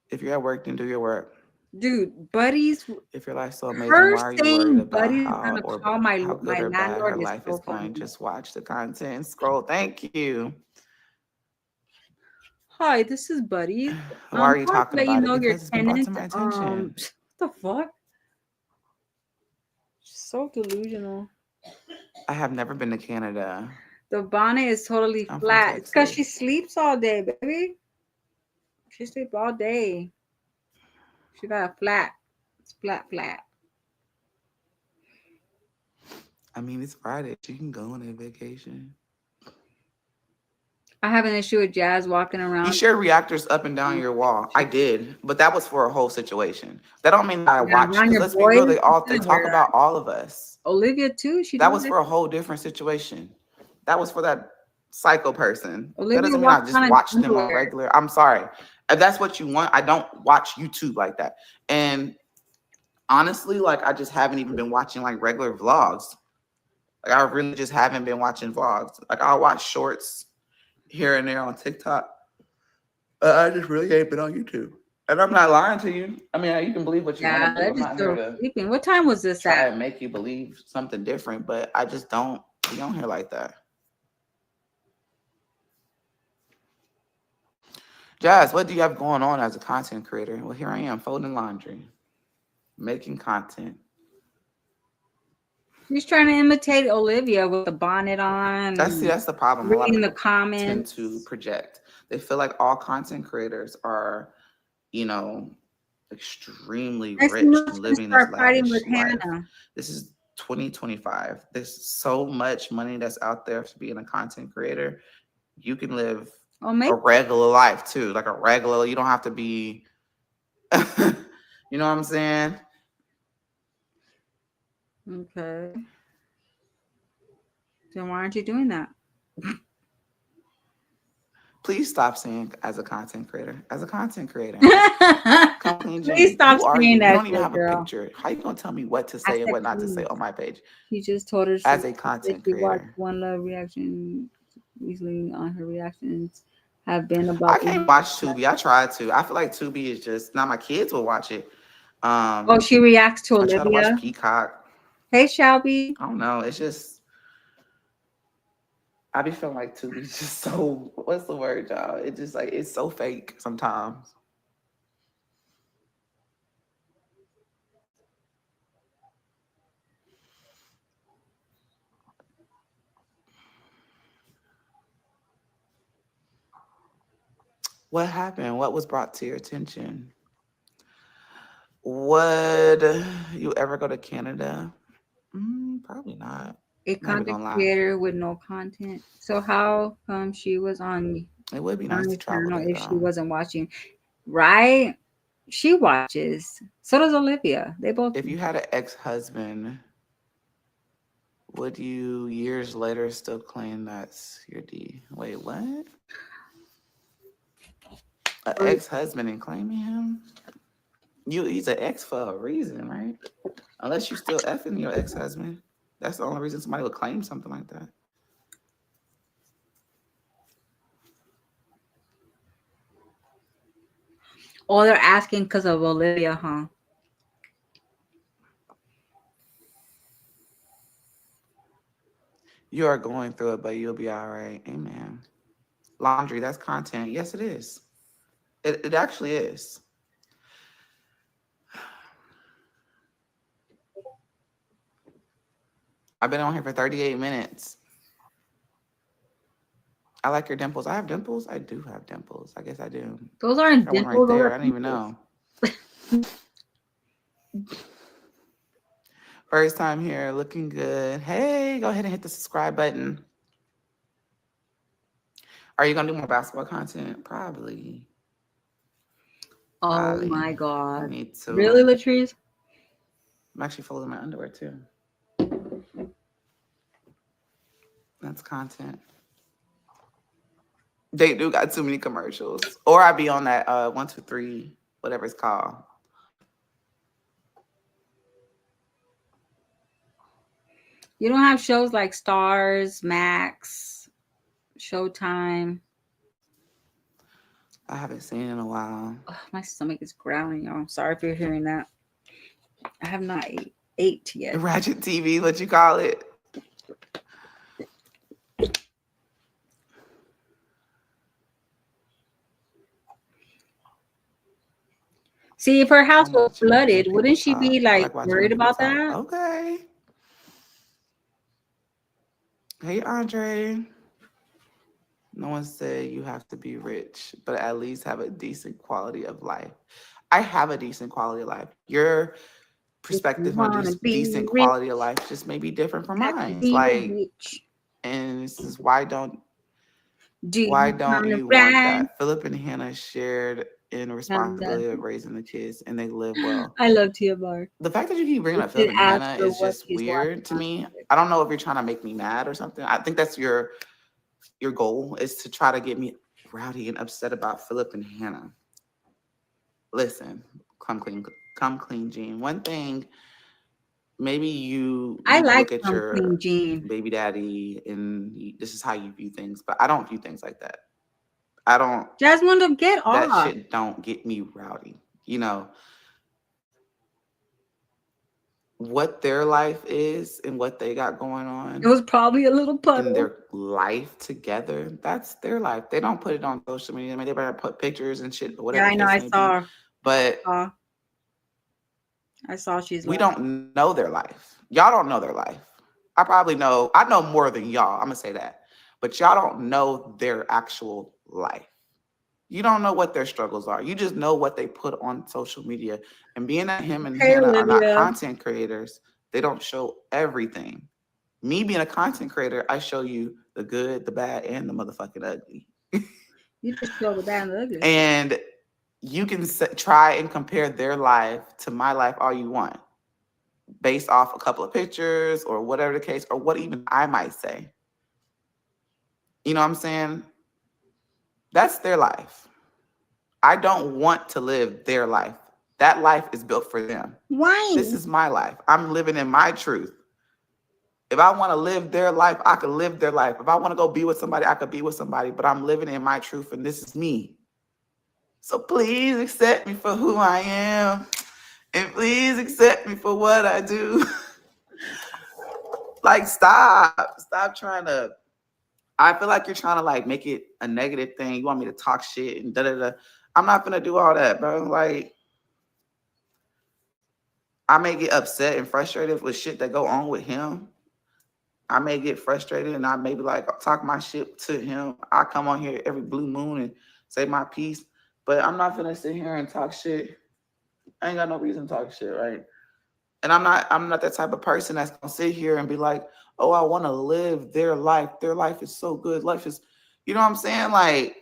If you're at work, then do your work. Dude, Buddy's If your life's so amazing, her why are you worried saying about Buddy's how gonna call my good or bad her landlord is life so is going? funny. Just watch the content and scroll. Thank you. Hi, this is Buddy. Why are you Wanted to talking let you about it? know your Because it's been brought to tenant. my attention. What the fuck? So delusional. I have never been to Canada. The bonnet is totally I'm from flat. It's because she Texas. sleeps all day, baby. She sleeps all day. She got a flat. It's flat. I mean, it's Friday. You can go on a vacation. I have an issue with Jazz walking You around. shared reactors up and down your wall. I did, but that was for a whole situation. That don't mean that I watched. Around Because your let's be real, boys. they talk about all of us. Olivia too. She That does was it. for a whole different situation. That was for that psycho person. Olivia That doesn't mean I walks just around in watch them on underwear. regular. I'm sorry. If that's what you want, I don't watch YouTube like that. And honestly, like I just haven't even been watching like regular vlogs. Like I really just haven't been watching vlogs. Like I'll watch shorts here and there on TikTok. I just really ain't been on YouTube. And I'm not lying to you. I mean, you can believe what you Yeah, want to do. they're I'm just not here still to sleeping. What time was this try at? and make you believe something different, but I just don't be on here like that. Jazz, what do you have going on as a content creator? Well, here I am, folding laundry, making content. She's trying to imitate Olivia with the bonnet on. That's the problem. A lot of Reading the people comments. tend to project. They feel like all content creators are, you know, extremely Next rich thing you know, and she's living gonna this start fighting lavish with life. Hannah. This is 2025. There's so much money that's out there for being a content creator. You can live Oh, a maybe. regular life too, like a regular. You don't have to be, you know what I'm saying? Okay. Then why aren't you doing that? Please stop saying as a content creator. As a content creator. Come clean, Please Jenny. stop Who are saying you? You that don't even shit, have a girl. picture. How you gonna tell me what to I say and said what not to say please. on my page? She just told her As a that content she watched creator. One Love reaction recently on her reactions have been I about. can't watch Tubi. I tried to. I feel like Tubi is just now my kids will watch it. Oh, she reacts to I try to watch Olivia. Peacock. Hey, Shelby. I don't know. It's just I be feeling like Tubi's just so what's the word, y'all? It's just like it's so fake sometimes. What happened? What was brought to your attention? Would you ever go to Canada? Probably not. A Not even content gonna lie. creator with no content. So how come she was on It would be nice to your travel channel there, if she though. wasn't watching? Right? She watches. So does Olivia. They both. If you had an ex-husband, would you years later still claim that's your D? Wait, what? An ex-husband and claiming him? He's an ex for a reason, right? Unless you still effing your ex-husband. That's the only reason somebody would claim something like that. Oh, they're asking because of Olivia, huh? You are going through it, but you'll be all right. Amen. Laundry, that's content. Yes, it is. It actually is. I've been on here for 38 minutes. I like your dimples. I have dimples? I do have dimples. I guess I do. Those aren't Got one dimples. right Those there. are I didn't even pimples. know. First time here, looking good. Hey, go ahead and hit the subscribe button. Are you gonna do more basketball content? Probably. Oh Probably. my I God. need to. Really, Latrice? I'm actually folding my underwear too. That's content. They do got too many commercials. Or I be on that 1, 2, 3, whatever it's called. You don't have shows like Stars, Max, Showtime. I haven't seen it in a while. Ugh, my stomach is growling, y'all. I'm sorry if you're hearing that. I have not ate yet. Ratchet TV, what you call it? See, if her house I'm was watching flooded, people wouldn't she be talk. I like watching worried people about talk. that? Okay. Hey, Andre. No one said you have to be rich, but at least have a decent quality of life. I have a decent quality of life. Your perspective on Wanna be decent rich, quality of life just may be different from have to mine. be Like, rich. and this is why don't Do you wanna you want ride? that? Philip and Hannah shared in responsibility of raising the kids, and they live well. I love Tia Bar. The fact that you keep bringing You up Philip should and ask Hannah her is what just she's weird to watching. me. I don't know if you're trying to make me mad or something. I think that's your goal is to try to get me rowdy and upset about Philip and Hannah. Listen, come clean, Gene. One thing, maybe you I need to like look at some your Clean Jean. baby daddy and this is how you view things, but I don't view things like that. I don't. Jasmundo, get That off. shit don't get me rowdy. You know what their life is and what they got going on. It was probably a little In puddle. their life together, that's their life. They don't put it on social media. I mean, they better put pictures and shit, Yeah, whatever I the know. case I may be. saw. But I saw she's. we don't know their life. Y'all don't know their life. I know more than y'all. I'm gonna say that. But y'all don't know their actual life. You don't know what their struggles are. You just know what they put on social media. And being that him and Hey, Hannah are not Olivia. content creators, they don't show everything. Me being a content creator, I show you the good, the bad, and the motherfucking ugly. You just show the bad and the ugly. And you can try and compare their life to my life all you want, based off a couple of pictures or whatever the case, or what even I might say. You know what I'm saying? That's their life. I don't want to live their life. That life is built for them. Why? This is my life. I'm living in my truth. If I want to live their life, I could live their life. If I want to go be with somebody, I could be with somebody, but I'm living in my truth and this is me. So please accept me for who I am. And please accept me for what I do. Like, stop trying to. I feel like you're trying to like make it a negative thing. You want me to talk shit and da-da-da. I'm not gonna do all that, bro. Like, I may get upset and frustrated with shit that go on with him. I may get frustrated and I may be like talk my shit to him. I come on here every blue moon and say my piece, but I'm not gonna sit here and talk shit. I ain't got no reason to talk shit, right? And I'm not that type of person that's gonna sit here and be like, oh, I want to live their life. Their life is so good. Life is, you know what I'm saying? Like,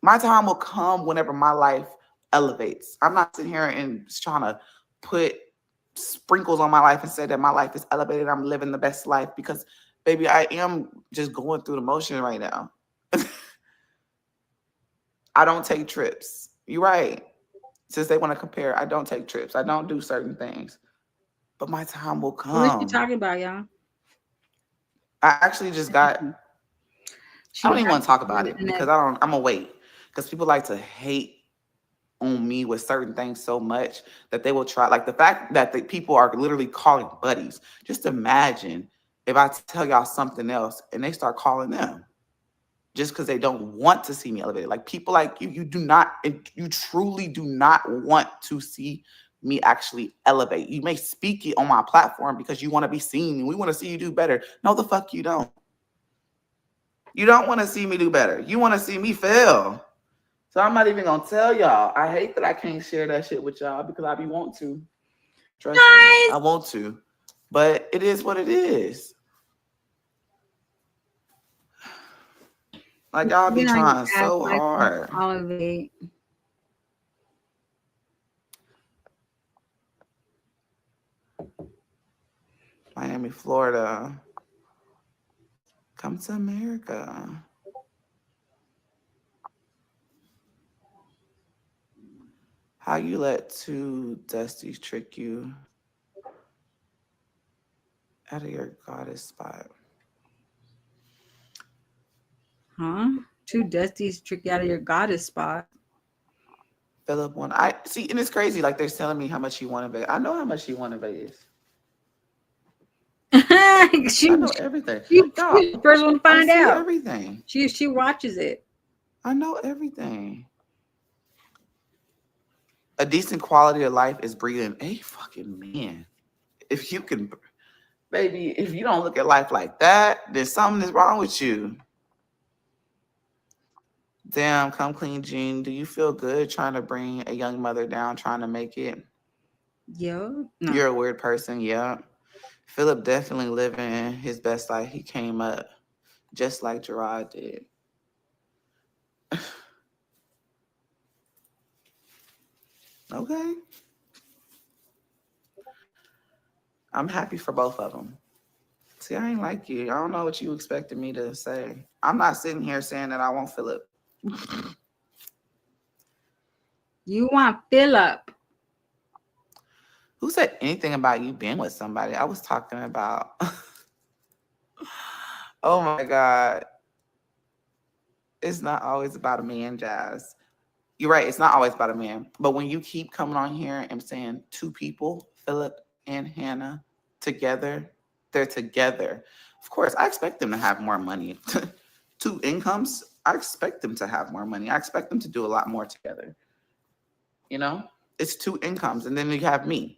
my time will come whenever my life elevates. I'm not sitting here and just trying to put sprinkles on my life and say that my life is elevated. I'm living the best life because, baby, I am just going through the motion right now. I don't take trips. You're right. Since they want to compare, I don't take trips. I don't do certain things. But my time will come. What are you talking about, y'all? I actually just got. I don't even want to talk about it because I'm gonna wait. Because people like to hate on me with certain things so much that they will try. Like the fact that the people are literally calling buddies. Just imagine if I tell y'all something else and they start calling them just because they don't want to see me elevated. Like people like you truly do not want to see me actually elevate. You may speak it on my platform because you want to be seen and we want to see you do better. No, the fuck you don't. You don't want to see me do better. You want to see me fail. So I'm not even gonna tell y'all. I hate that I can't share that shit with y'all because I be want to. Trust me, I want to. But it is what it is. Like y'all be trying so hard. Elevate. Miami, Florida. Come to America. How you let two Dusties trick you out of your goddess spot? Huh? Two Dusties trick you out of your goddess spot. Philip won. I see, and it's crazy. Like they're telling me how much he won in Vegas. I know how much he won in Vegas. I know everything. She's the first one to find I see out. everything. She watches it. I know everything. A decent quality of life is breathing a fucking man. If you can, baby, if you don't look at life like that, then something is wrong with you. Damn, come clean, Jean. Do you feel good trying to bring a young mother down, trying to make it? Yo, no. You're a weird person, yeah. Philip definitely living his best life. He came up just like Gerard did. Okay. I'm happy for both of them. See, I ain't like you. I don't know what you expected me to say. I'm not sitting here saying that I want Philip. You want Philip. Who said anything about you being with somebody? I was talking about... Oh, my God. It's not always about a man, Jazz. You're right. It's not always about a man. But when you keep coming on here and saying two people, Philip and Hannah, together, they're together. Of course, I expect them to have more money. Two incomes, I expect them to have more money. I expect them to do a lot more together. You know? It's two incomes. And then you have me.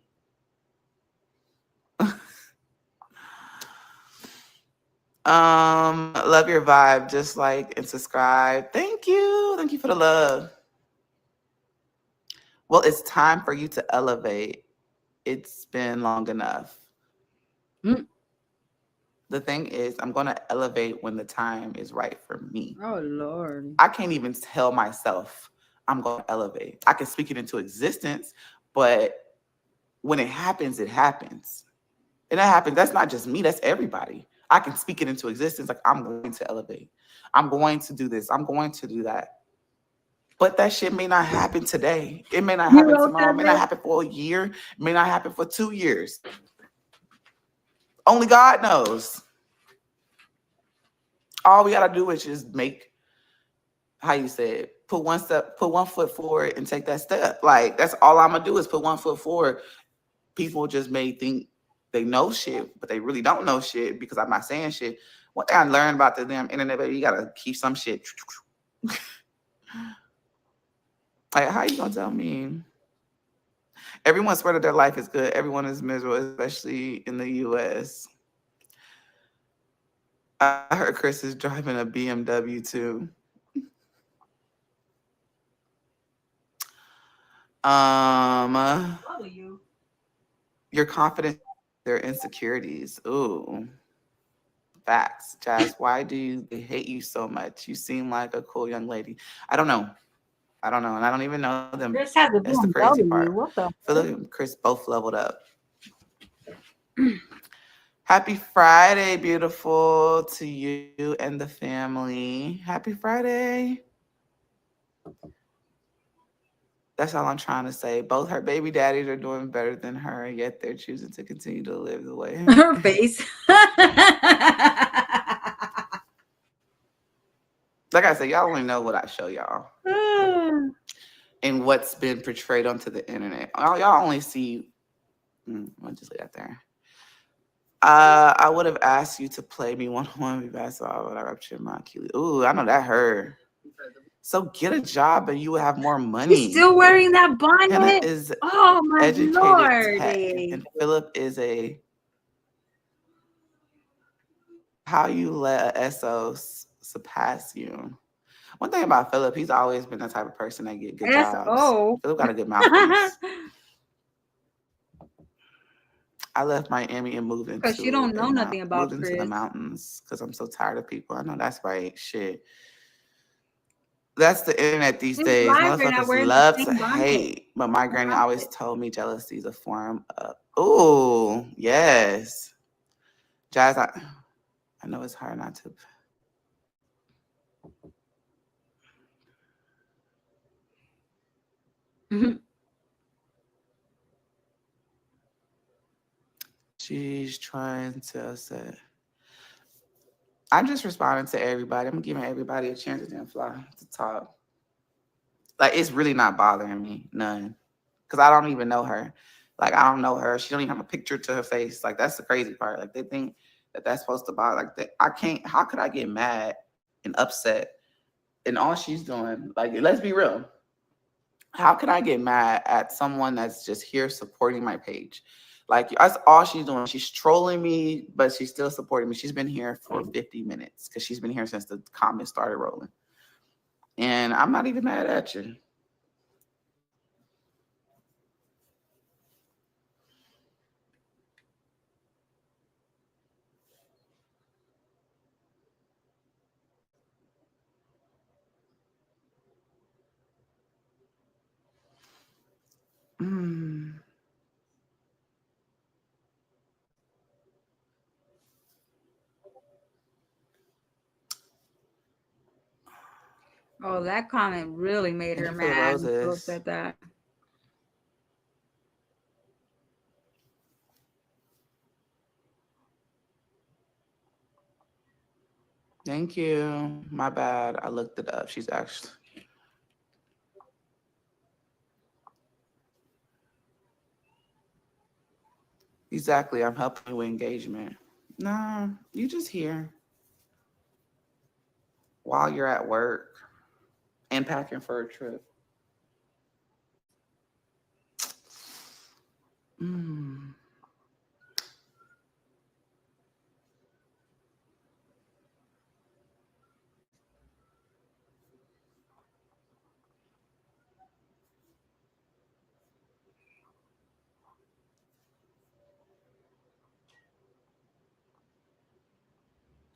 Love your vibe. Just like and subscribe. Thank you. Thank you for the love. Well, it's time for you to elevate. It's been long enough. The thing is, I'm going to elevate when the time is right for me. Oh, Lord. I can't even tell myself I'm going to elevate. I can speak it into existence, but when it happens, it happens. And that happens. That's not just me. That's everybody. I can speak it into existence. Like, I'm going to elevate. I'm going to do this. I'm going to do that. But that shit may not happen today. It may not happen tomorrow. It may not happen for a year. It may not happen for 2 years. Only God knows. All we gotta do is just make, how you said, put one foot forward and take that step. Like, that's all I'm gonna do is put 1 foot forward. People just may think they know shit, but they really don't know shit because I'm not saying shit. One thing I learned about the damn internet, baby, you gotta keep some shit. Like, how you gonna tell me? Everyone swear that their life is good. Everyone is miserable, especially in the U.S. I heard Chris is driving a BMW too. Your confidence, their insecurities. Ooh. Facts. Jazz, why do they hate you so much? You seem like a cool young lady. I don't know. And I don't even know them. Chris has a That's the crazy part. What the? Philip and Chris both leveled up. Happy Friday, beautiful, to you and the family. Happy Friday. That's all I'm trying to say. Both her baby daddies are doing better than her, yet they're choosing to continue to live the way. Her face. Like I said, y'all only know what I show y'all. And what's been portrayed onto the internet. Y'all only see, I'll just leave that there. I would have asked you to play me one-on-one basketball, but I ruptured my Achilles. Ooh, I know that hurt. So get a job and you will have more money. He's still wearing that Hannah bonnet. is Oh my educated lord! tech, and Philip is a. How you let a SO surpass you? One thing about Philip, he's always been the type of person that get good jobs. SO. Philip got a good mouthpiece. I left Miami and moved into. Because you don't know nothing about moved into the Chris. mountains because I'm so tired of people. I know that's right. Shit. That's the internet these His days. lives are not Motherfuckers wearing the love same to bonnet. hate. But my granny always told me jealousy is a form of. Ooh, yes. Jazz, I know it's hard not to. She's trying to say. I'm just responding to everybody. I'm giving everybody a chance to damn fly to talk. Like, it's really not bothering me, none. Because I don't even know her. Like, I don't know her. She don't even have a picture to her face. Like, that's the crazy part. Like, they think that that's supposed to bother. Like, I can't. How could I get mad and upset? And all she's doing, like, let's be real. How can I get mad at someone that's just here supporting my page? Like, that's all she's doing. She's trolling me, but she's still supporting me. She's been here for 50 minutes because she's been here since the comments started rolling. And I'm not even mad at you. Oh, that comment really made her mad. Phil said that. Thank you. My bad. I looked it up. She's actually. Exactly. I'm helping you with engagement. No, you just here while you're at work and packing for a trip.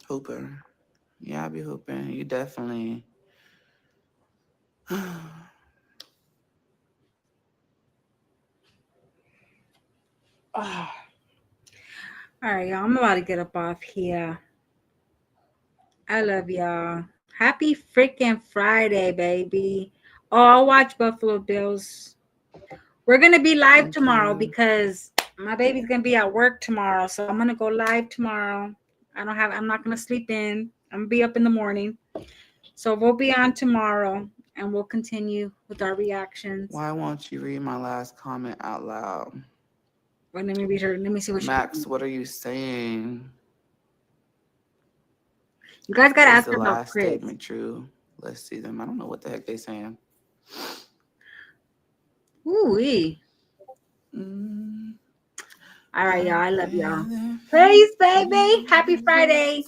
Hooper. Yeah, I'll be hooping. You definitely. Oh. All right, y'all. I'm about to get up off here. I love y'all. Happy freaking Friday, baby. Oh, I'll watch Buffalo Bills. We're going to be live tomorrow because my baby's going to be at work tomorrow. So I'm going to go live tomorrow. I'm not going to sleep in. I'm going to be up in the morning. So we'll be on tomorrow and we'll continue with our reactions. Why won't you read my last comment out loud? Well, let me read her. Let me see what Max, what are you saying? You guys got to ask the her about last Chris. statement true? Let's see them. I don't know what the heck they're saying. Ooh-wee. All right, y'all. I love y'all. Praise, baby. Happy Friday.